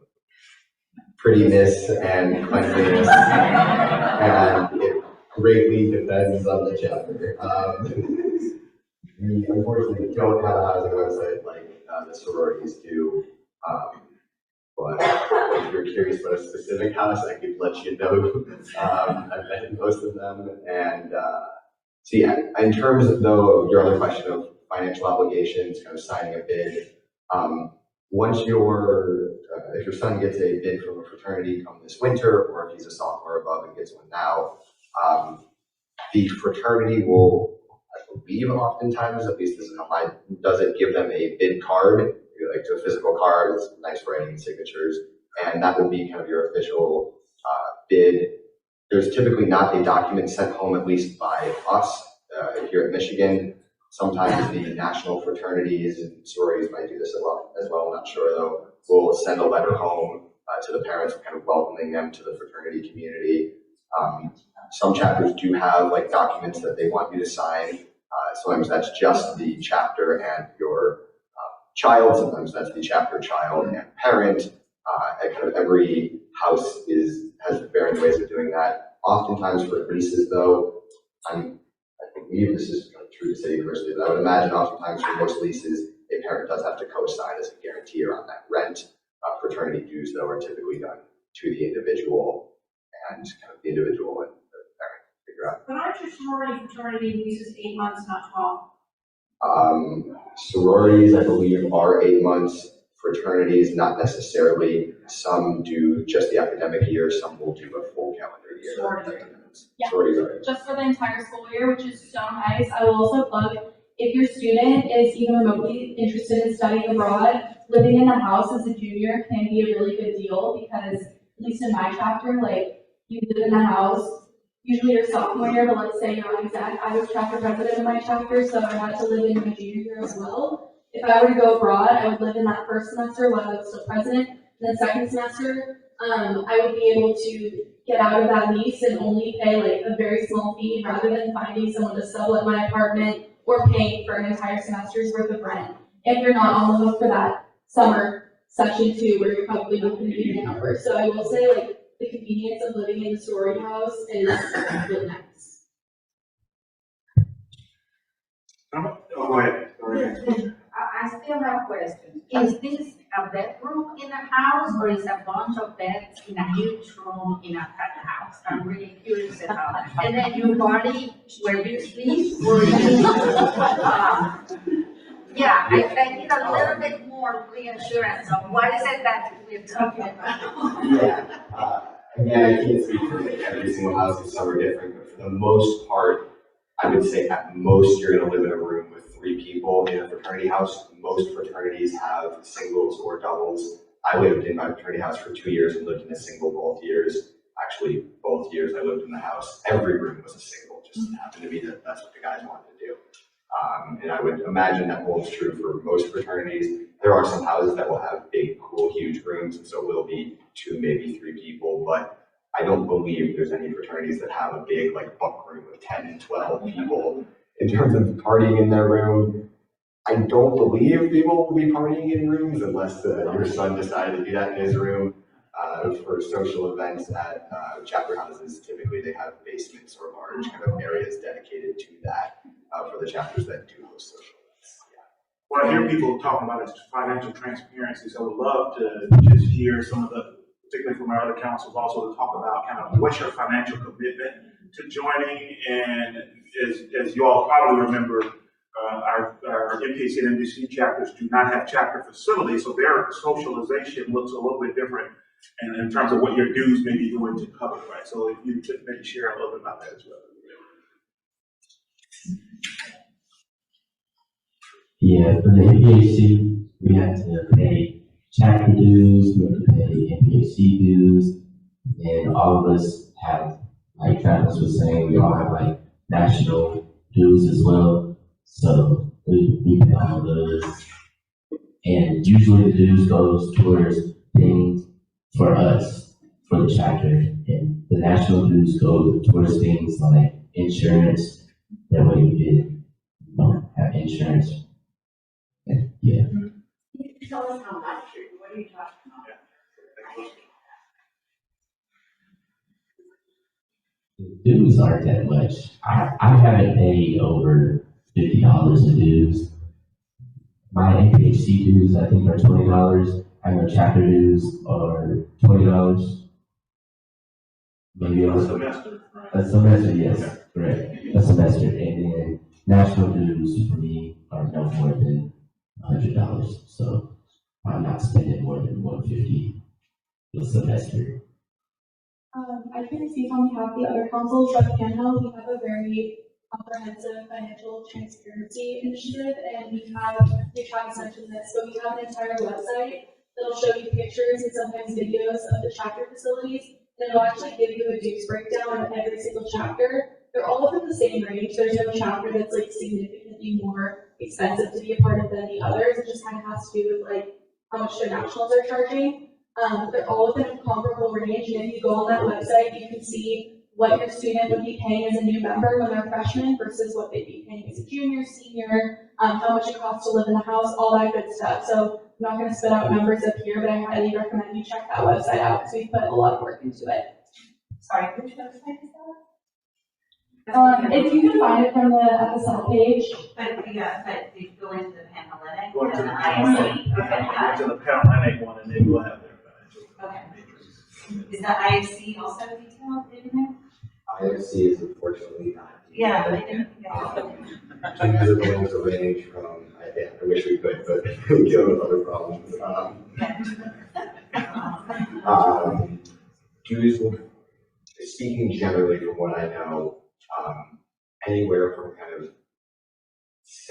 Speaker 5: prettiness and cleanliness, and it greatly depends on the chapter. We unfortunately don't have a housing website like the sororities do, but if you're curious about a specific house, I could let you know. I've been in most of them, and so yeah, in terms of though your other question of financial obligations, kind of signing a bid, once if your son gets a bid from a fraternity come this winter, or if he's a sophomore above and gets one now, the fraternity will, I believe oftentimes, at least this is how mine does it, give them a bid card, like a physical card with nice writing and signatures, and that will be kind of your official bid. There's typically not a document sent home, at least by us here at Michigan. Sometimes the national fraternities and sororities might do this as well, I'm not sure though. We'll send a letter home to the parents, kind of welcoming them to the fraternity community. Some chapters do have like documents that they want you to sign. Sometimes that's just the chapter and your child. Sometimes that's the chapter, child, and parent. And kind of every house has varying ways of doing that. Oftentimes for leases, though, I believe this is kind of true to City University, but I would imagine oftentimes for most leases, a parent does have to co-sign as a guarantor on that rent. Fraternity dues, though, are typically done to the individual, and kind of the individual and the parent figure out.
Speaker 8: But aren't your sorority fraternity leases 8 months, not 12?
Speaker 5: Sororities, I believe, are 8 months. Fraternities, not necessarily. Some do just the academic year. Some will do a full calendar year.
Speaker 4: Yeah.
Speaker 5: Sororities are
Speaker 4: Just for the entire school year, which is so nice. I will also plug, if your student is even remotely interested in studying abroad, living in a house as a junior can be a really good deal because, at least in my chapter, like, you live in a house, usually your sophomore year, but let's say you're exact. I was chapter president in my chapter, so I had to live in my junior year as well. If I were to go abroad, I would live in that first semester while I was still president, and then second semester, I would be able to get out of that lease and only pay like a very small fee rather than finding someone to sublet my apartment or paying for an entire semester's worth of rent. If you're not on the hook for that summer section 2 where you're probably looking to be a number. So I will say like the convenience of living in a sorority house is really nice.
Speaker 1: Go ahead.
Speaker 9: I still have questions. Is this a bedroom in a house or is a bunch of beds in a huge room in a house? I'm really curious about that. And then you party where you sleep or you, yeah, I need a little bit more reassurance on what is it that we're talking about.
Speaker 5: Yeah. Again, I can't speak for every single house, is some are different, but for the most part, I would say at most you're going to live in a room with 3 people in a fraternity house. Most fraternities have singles or doubles. I lived in my fraternity house for 2 years and lived in a single both years. Actually, both years I lived in the house. Every room was a single. Just happened to be that that's what the guys wanted to do. And I would imagine that holds true for most fraternities. There are some houses that will have big, cool, huge rooms, and so it will be 2, maybe 3 people, but I don't believe there's any fraternities that have a big, like, bunk room of 10 and 12 people. In terms of partying in their room, I don't believe people will be partying in rooms unless your son decided to do that in his room. For social events at chapter houses, typically they have basements or large kind of areas dedicated to that for the chapters that do host social events. Yeah.
Speaker 1: What I hear people talking about is financial transparency, so I would love to just hear some of the, particularly from our other councils, also to talk about kind of what's your financial commitment to joining. And as you all probably remember, our MPC and MDC chapters do not have chapter facilities, so their socialization looks a little bit different. And in terms of what your dues may be going to cover, right? So if you could maybe share a little bit about that as well.
Speaker 6: Yeah, for the MPHC, we have to pay chapter dues, we have to pay MPHC dues, and all of us have, like Travis was saying, we all have like national dues as well. So we pay all those. And usually the dues goes towards things for us, for the chapter. And the national dues go towards things like insurance, that way we can have insurance. And, yeah.
Speaker 8: Can you tell us how much, or what are you talking about?
Speaker 6: The dues aren't that much. I haven't paid over $50 in dues. My MPHC dues, I think, are $20. I know chapter dues are $20. Maybe
Speaker 1: A semester.
Speaker 6: a semester, yes, correct. A semester. And then national dues for me are no more than $100. So I'm not spending more than $150 a semester.
Speaker 4: I can speak on behalf of the other councils, but Panhandle, we have a very comprehensive financial transparency initiative, and we Travis mentioned this, so we have an entire website that'll show you pictures and sometimes videos of the chapter facilities, and it'll actually give you a dues breakdown of every single chapter. They're all within the same range. There's no chapter that's like significantly more expensive to be a part of than the others. It just kind of has to do with like how much the nationals are charging. They're all within a comparable range, and if you go on that website, you can see what your student would be paying as a new member when they're a freshman versus what they'd be paying as a junior, senior, how much it costs to live in the house, all that good stuff. So I'm not going to spit out numbers up here, but I highly recommend you check that website out because we put a lot of work into it.
Speaker 8: Sorry, which website is that?
Speaker 4: If you can find it from the FSL page.
Speaker 2: But yeah, but you go into the Panalytic
Speaker 1: Go to
Speaker 2: and
Speaker 1: the
Speaker 2: the IFC.
Speaker 1: Go to the Panhellenic one, and they will have their financial.
Speaker 2: Okay. Is the IFC also detailed in there?
Speaker 5: IFC is unfortunately not.
Speaker 2: Yeah, I didn't.
Speaker 5: Dues are going to range from, I wish we could, but we deal with other problems. Dues will, speaking generally from what I know, anywhere from kind of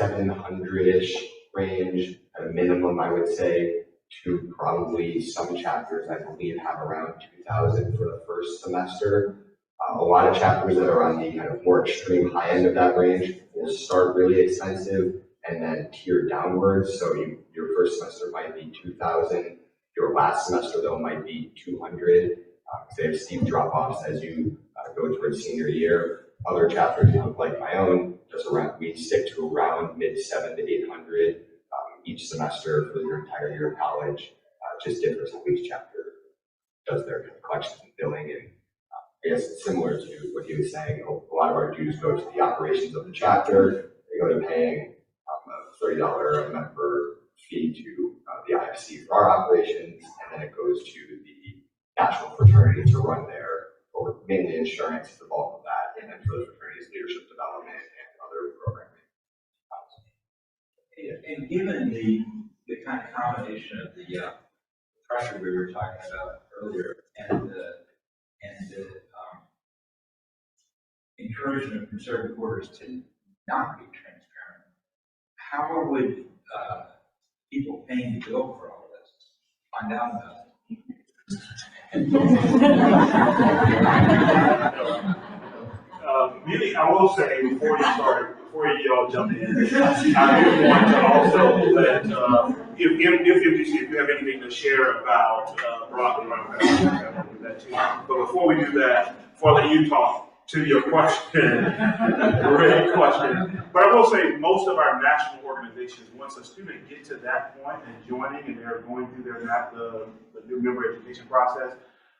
Speaker 5: 700-ish range at a minimum, I would say, to probably some chapters, I believe, have around 2,000 for the first semester. A lot of chapters that are on the kind of more extreme high end of that range will start really expensive and then tier downwards. So your first semester might be 2,000. Your last semester, though, might be 200. They have steep drop-offs as you go towards senior year. Other chapters, like my own, we stick to around mid-700 to 800 each semester for your entire year of college. Just differs how each chapter does their kind of collections and billing. And I guess it's similar to what he was saying. A lot of our dues go to the operations of the chapter. They go to paying a $30 a member fee to the IFC for our operations, and then it goes to the national fraternity to run or mainly insurance is the bulk of that, and then for the fraternity's leadership development and other programming.
Speaker 3: And given the kind of combination of the pressure we were talking about earlier and the encouragement from certain quarters to not be transparent, how would people paying the bill for all of this find out about it?
Speaker 1: Really, I will say before you all jump in, I do want to also let, if you have anything to share about broadly around that too. But before we do that, before I let you talk to your question, great question. But I will say most of our national organizations, once a student gets to that point and joining and they're going through the new member education process,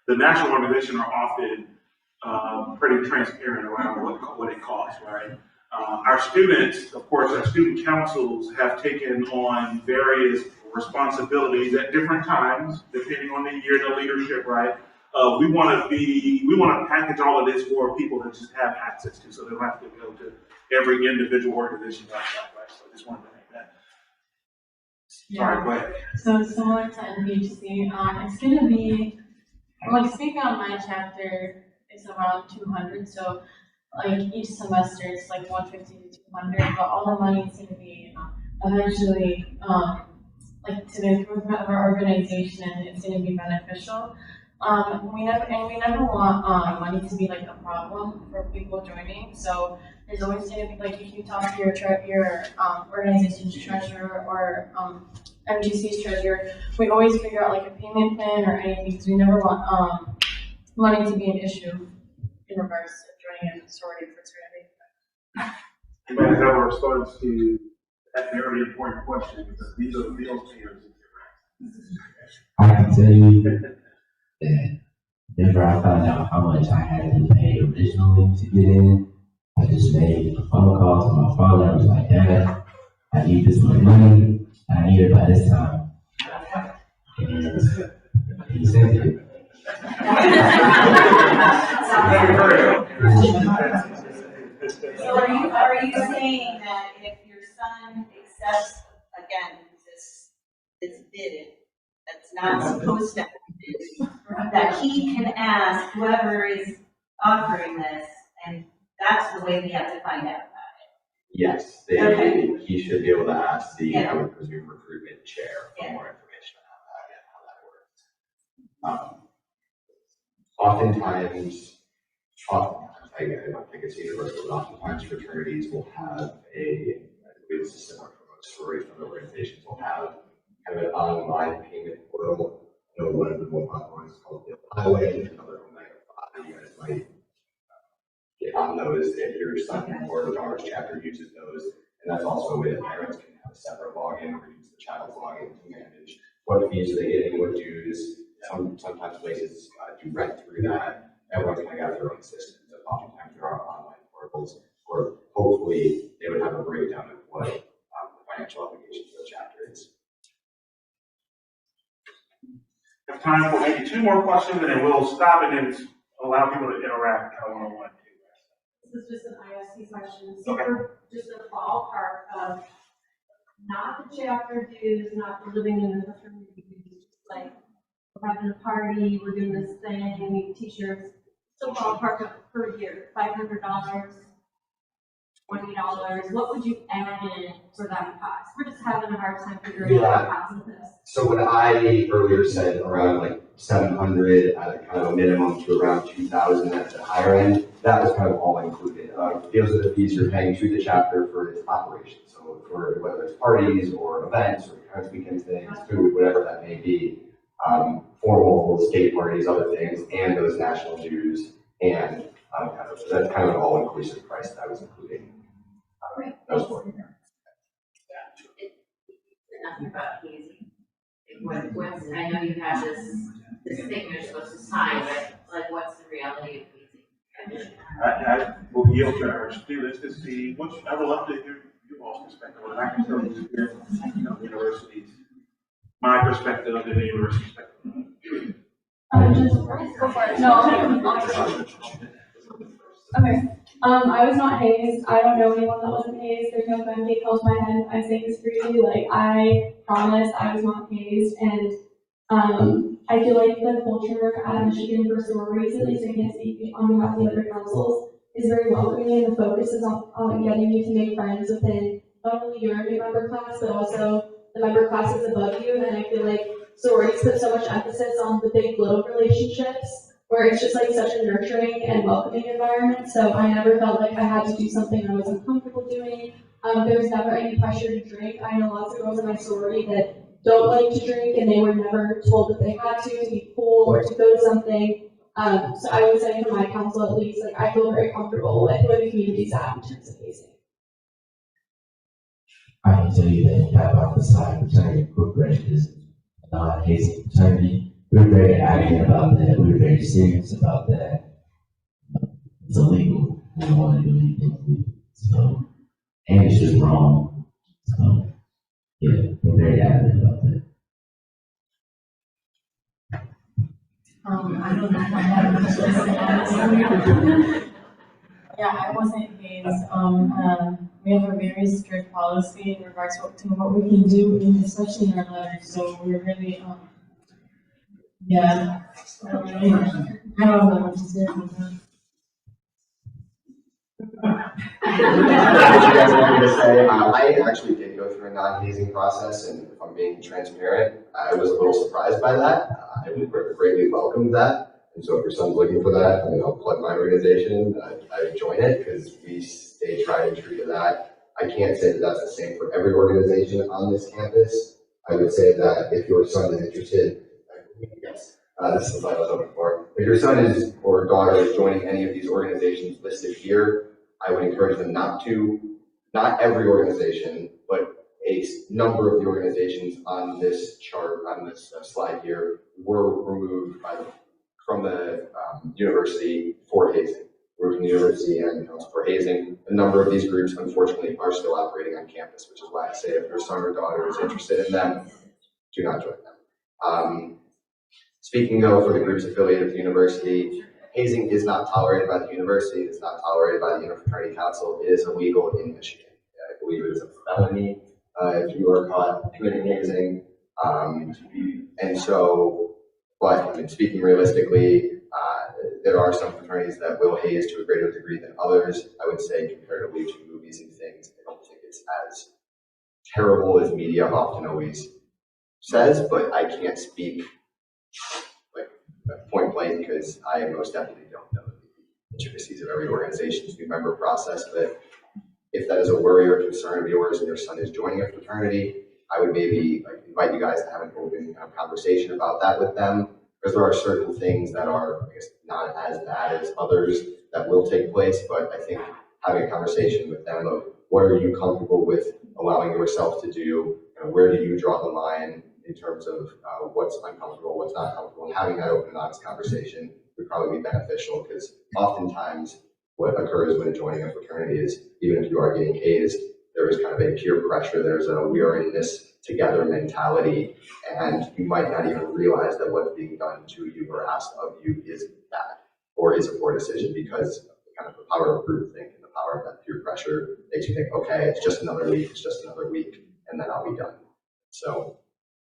Speaker 1: the national organizations are often pretty transparent around what it costs, right? Our students, of course, our student councils have taken on various responsibilities at different times, depending on the year and the leadership, right? We want to package all of this for people to just have access to, so they don't have to go to every individual organization outside, right? So I just wanted to make that. Sorry, go ahead.
Speaker 7: So similar to NPHC, it's gonna be, like speaking on my chapter, it's around 200, so like each semester it's like 150 to 200, but all the money is gonna be eventually, like to the improvement of our organization, and it's gonna be beneficial. We never want money to be like a problem for people joining. So there's always gonna be like if you talk to your organization's treasurer or MGC's treasurer, we always figure out like a payment plan or anything because we never want money to be an issue in regards to joining a sorority fraternity.
Speaker 1: Anybody have a response to that very important question, because these are the real payers.
Speaker 6: I can tell you that whenever I found out how much I had to pay originally to get in, I just made a phone call to my father. I was like, Dad, I need this much money. I need it by this time. And he sent it.
Speaker 2: So are you saying that if your son accepts, again, this bid, that's not supposed to happen, that he can ask whoever is offering this, and that's the way we have to find out about it?
Speaker 5: Yes, he should be able to ask the presumed recruitment chair for more information on how that works. Oftentimes, I don't think it's universal, but oftentimes fraternities will have I believe this is similar for most sororities and other organizations, will have kind of an online payment portal. I know one of the more popular ones is called the Highway, and another one you guys might get on those if your son or daughter's chapter uses those. And that's also a way that parents can have a separate login or use the child's login to manage what fees are they getting, what dues. Sometimes places do rent through that. Everyone's kind of got their own system. So oftentimes there are online portals, or hopefully they would have a breakdown of what the financial obligations of the chapter is.
Speaker 1: We have time for maybe 2 more questions, and then we'll stop and then allow people to interact kind of one-on-one too.
Speaker 8: This is just an ISC question. So for just a ballpark of not the chapter dues, not the living in the fraternity dues, like we're having a party, we're doing this thing, we need t-shirts. So ballpark of per year, $500, $20. What would you add in for that cost? We're just having a hard time figuring out the cost of this. So
Speaker 5: when I earlier said around like 700 at a kind of a minimum to around 2,000 at the higher end, that was kind of all included. Those are the fees you're paying to the chapter for its operation. So for whether it's parties or events or parents' weekend things, food, whatever that may be, formal state parties, other things, and those national dues, and that's kind of an all-inclusive price that I was including. That was working there.
Speaker 10: Nothing about hazing. What's, I know you have this thing you're supposed to sign, but like what's the reality of hazing?
Speaker 1: I will yield to our students to see which I would love to hear you all's perspective. I can tell you here, universities, my perspective and the university perspective.
Speaker 4: Just go for it. No. Okay. I was not hazed. I don't know anyone that wasn't hazed. There's no gun gate close to my head. I say this freely. Like, I promise I was not hazed. And I feel like the culture at Michigan for sororities, at least I can't speak on behalf of the other councils, is very welcoming, and the focus is on getting you to make friends within not only your member class, but also the member classes above you. And I feel like sororities put so much emphasis on the big little relationships, where it's just like such a nurturing and welcoming environment. So I never felt like I had to do something I wasn't comfortable doing. There was never any pressure to drink. I know lots of girls in my sorority that don't like to drink, and they were never told that they had to be cool or to go to something. So I would say from my council at least, like I feel very comfortable with where the community's at in terms of hazing.
Speaker 6: I can tell you that Pi Alpha Psi Fraternity Incorporated is a non-hazing fraternity. We were very adamant about that. We were very serious about that. It's illegal. We don't want to do anything illegal. So, and it's just wrong. So, yeah, we're very adamant about that.
Speaker 7: I don't know if I have a yeah, I wasn't hazed. we have a very strict policy in regards to what we can do, and especially in our letters. So we're really, yeah. I don't know what to say about that.
Speaker 5: What you guys want me to say? I actually did go through a non-hazing process, and if I'm being transparent, I was a little surprised by that. I would greatly welcome that. And so if your son's looking for that, I mean, I'll plug my organization. I would join it because we stay tried and true to that. I can't say that that's the same for every organization on this campus. I would say that if your son is interested, yes, this is what I was looking for. If your son is or daughter is joining any of these organizations listed here, I would encourage them not every organization, but a number of the organizations on this chart, on this slide here, were removed from the university for hazing. We're from the university and for hazing. A number of these groups, unfortunately, are still operating on campus, which is why I say if your son or daughter is interested in them, do not join them. Speaking though for the groups affiliated with the university, hazing is not tolerated by the university, it is not tolerated by the Interfraternity Council, it is illegal in Michigan. I believe it is a felony if you are caught committing hazing. And so, but I mean, speaking realistically, there are some fraternities that will haze to a greater degree than others. I would say comparatively to movies and things, I don't think it's as terrible as media often always says, but I can't speak like point blank because I most definitely don't know the intricacies of every organization's new member process. But if that is a worry or concern of yours and your son is joining a fraternity, I would maybe invite you guys to have an open kind of conversation about that with them, because there are certain things that are, I guess, not as bad as others that will take place. But I think having a conversation with them of what are you comfortable with allowing yourself to do, and where do you draw the line in terms of what's uncomfortable, what's not comfortable, and having that open and honest conversation would probably be beneficial, because oftentimes what occurs when joining a fraternity is, even if you are getting hazed, there is kind of a peer pressure, there's a we are in this together mentality, and you might not even realize that what's being done to you or asked of you is bad or is a poor decision, because kind of the power of groupthink and the power of that peer pressure makes you think, okay, it's just another week, and then I'll be done. So.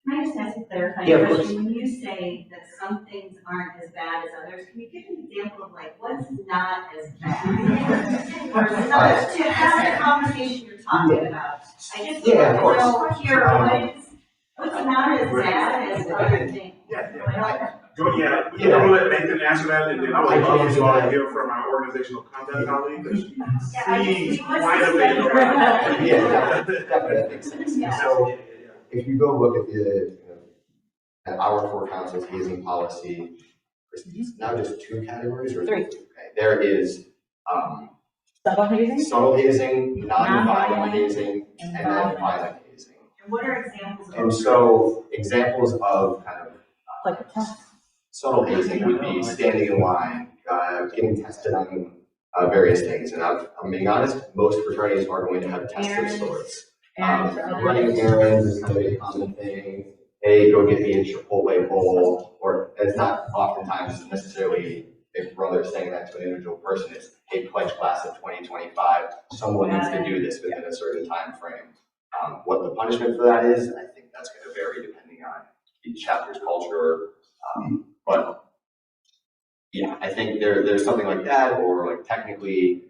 Speaker 2: Can I just ask a clarifying
Speaker 5: Yeah, of course.
Speaker 2: question? When you say that some things aren't as bad as others, can you give an example of like what's not as bad? Or to have the conversation you're talking about. I just want to hear what's not as bad as other things.
Speaker 1: I'm gonna let Nathan answer that, and then I would love you all to hear from our organizational contact colleague, because she might have been around.
Speaker 5: Yeah, that makes sense. So if you go look at our core council's hazing policy, it's now just 2 categories or 3. Okay. There is subtle hazing, non-violent hazing, and then violent hazing.
Speaker 2: And what are examples of
Speaker 5: And so examples of kind of subtle hazing would be standing in line, getting tested on various things. And I'm being honest, most fraternities are going to have tests of sorts. Running errands is kind of a common thing. Hey, go get me a Chipotle bowl, or it's not oftentimes necessarily a brother saying that to an individual person. It's, hey, pledge class of 2025. Someone needs to do this within a certain time frame. What the punishment for that is, I think that's going to vary depending on each chapter's culture. But yeah, I think there's something like that, or like technically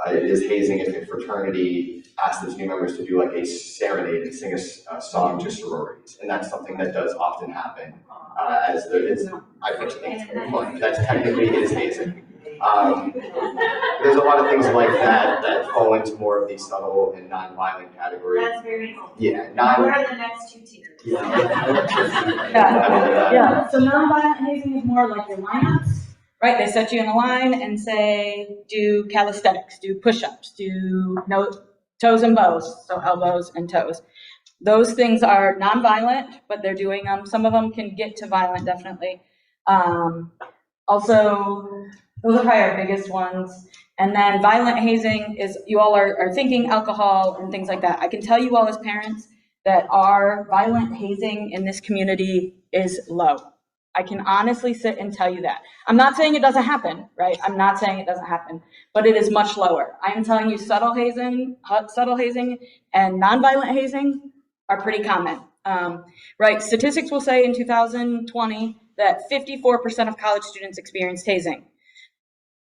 Speaker 5: it is hazing if a fraternity asks its new members to do like a serenade and sing a song to sororities, and that's something that does often happen. I personally think it's very fun. That's technically is hazing. There's a lot of things like that that fall into more of the subtle and non-violent category.
Speaker 2: That's very helpful.
Speaker 5: Yeah.
Speaker 2: What are the next 2 tiers?
Speaker 11: Yeah. So non-violent hazing is more like your lineups, right? They set you in a line and say, do calisthenics, do push-ups, do toes and bows, so elbows and toes. Those things are non-violent, but they're doing them. Some of them can get to violent, definitely. Also, those are probably our biggest ones. And then violent hazing is, you all are thinking alcohol and things like that. I can tell you all as parents that our violent hazing in this community is low. I can honestly sit and tell you that. I'm not saying it doesn't happen, right? I'm not saying it doesn't happen, but it is much lower. I am telling you subtle hazing and nonviolent hazing are pretty common. Right, statistics will say in 2020 that 54% of college students experienced hazing.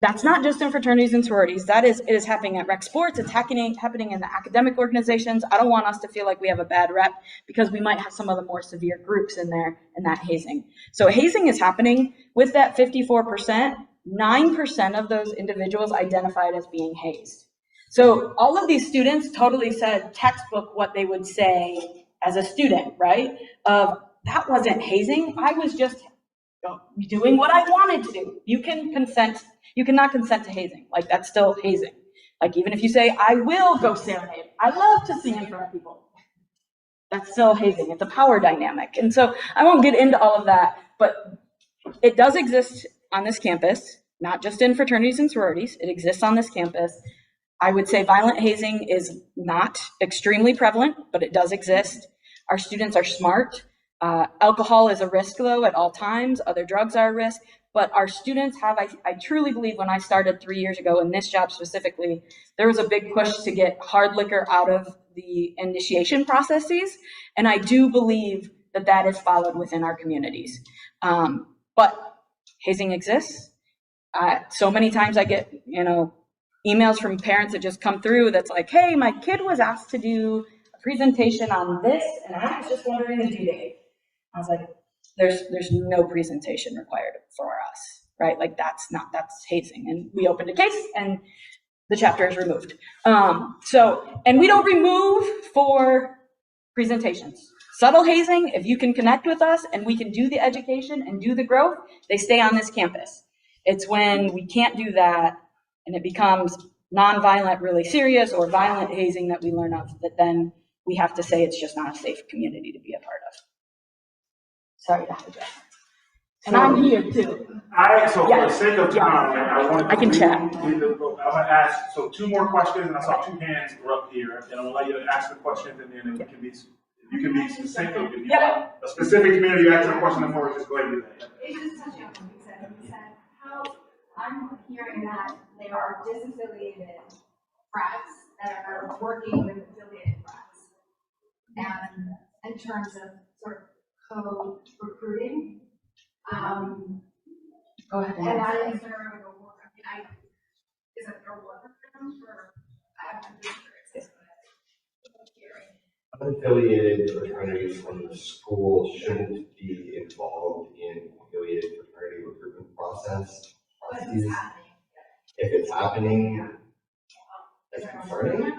Speaker 11: That's not just in fraternities and sororities. It is happening at rec sports. It's happening in the academic organizations. I don't want us to feel like we have a bad rep because we might have some of the more severe groups in there in that hazing. So hazing is happening. With that 54%, 9% of those individuals identified as being hazed. So all of these students totally said textbook what they would say as a student, right? That wasn't hazing. I was just doing what I wanted to do. You cannot consent to hazing. Like, that's still hazing. Like, even if you say, I will go serenade, I love to sing in front of people, that's still hazing. It's a power dynamic. And so I won't get into all of that, but it does exist on this campus, not just in fraternities and sororities. It exists on this campus. I would say violent hazing is not extremely prevalent, but it does exist. Our students are smart. Alcohol is a risk, though, at all times. Other drugs are a risk. But our students have, I truly believe when I started 3 years ago in this job specifically, there was a big push to get hard liquor out of the initiation processes. And I do believe that that is followed within our communities. But hazing exists. So many times I get, emails from parents that just come through that's like, hey, my kid was asked to do a presentation on this, and I was just wondering the due date. I was like, there's no presentation required for us, right? Like, that's hazing. And we opened a case and the chapter is removed. And we don't remove for presentations. Subtle hazing, if you can connect with us and we can do the education and do the growth, they stay on this campus. It's when we can't do that and it becomes nonviolent, really serious, or violent hazing that we learn of, that then we have to say it's just not a safe community to be a part of. Sorry to have to do that. And I'm here too.
Speaker 1: So for the sake of time,
Speaker 11: I can chat.
Speaker 1: I'm gonna ask, so 2 more questions, and I saw 2 hands were up here, and I'm gonna let you ask the questions, and then you can be specific. If you want a specific community to answer a question before, just go ahead and do that.
Speaker 12: It's just touching on what you said. You said how I'm hearing that there are disaffiliated frats that are working with affiliated frats, and in terms of sort of co-recruiting.
Speaker 11: Go ahead.
Speaker 12: And that is there a work? Is it a workaround for? I'm sure it's
Speaker 5: Unaffiliated fraternities from the school shouldn't be involved in affiliated fraternity recruitment processes. If it's happening, that's concerning.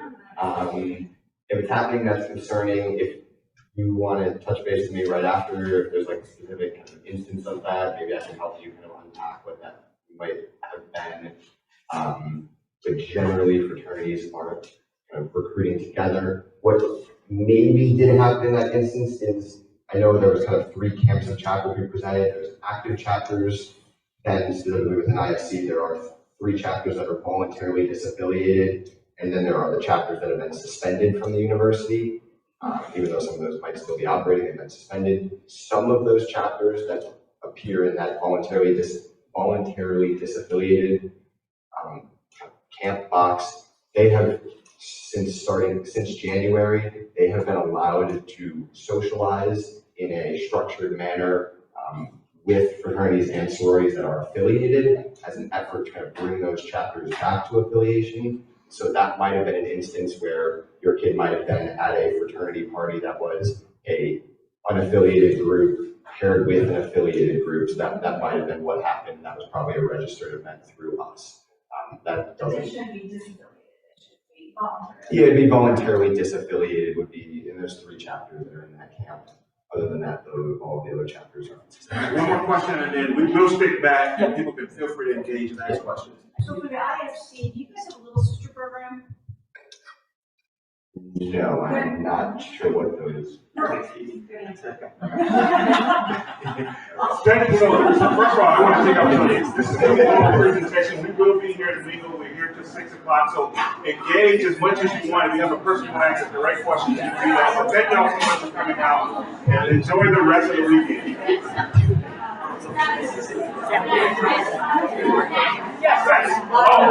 Speaker 5: If it's happening, that's concerning. If you want to touch base with me right after, if there's like a specific kind of instance of that, maybe I can help you kind of unpack what that might have been. But generally, fraternities aren't kind of recruiting together. What maybe did happen in that instance is, I know there was kind of 3 camps of chapters we presented. There's active chapters, then specifically within ISC, there are 3 chapters that are voluntarily disaffiliated, and then there are the chapters that have been suspended from the university. Even though some of those might still be operating, they've been suspended. Some of those chapters that appear in that voluntarily disaffiliated camp box, they have since January, they have been allowed to socialize in a structured manner with fraternities and sororities that are affiliated as an effort to kind of bring those chapters back to affiliation. So that might have been an instance where your kid might have been at a fraternity party that was a unaffiliated group paired with an affiliated group. So that might have been what happened. That was probably a registered event through us. That doesn't.
Speaker 12: It shouldn't be disaffiliated. It should be voluntary.
Speaker 5: Yeah, it'd be voluntarily disaffiliated. Would be, and there's 3 chapters that are in that camp. Other than that, though, all the other chapters are.
Speaker 1: One more question, and then we will stick back, and people can feel free to engage and ask questions.
Speaker 8: So for the IFC, do you guys have a little sister program?
Speaker 5: No, I'm not sure what those.
Speaker 1: Thank you. So first of all, I want to take opportunity. This is a long presentation. We will be here at Legal. We're here till 6 o'clock. So engage as much as you want. If you have a person who wants to ask the right questions, you can do that. So thank y'all so much for coming out and enjoy the rest of the weekend.
Speaker 11: Yeah.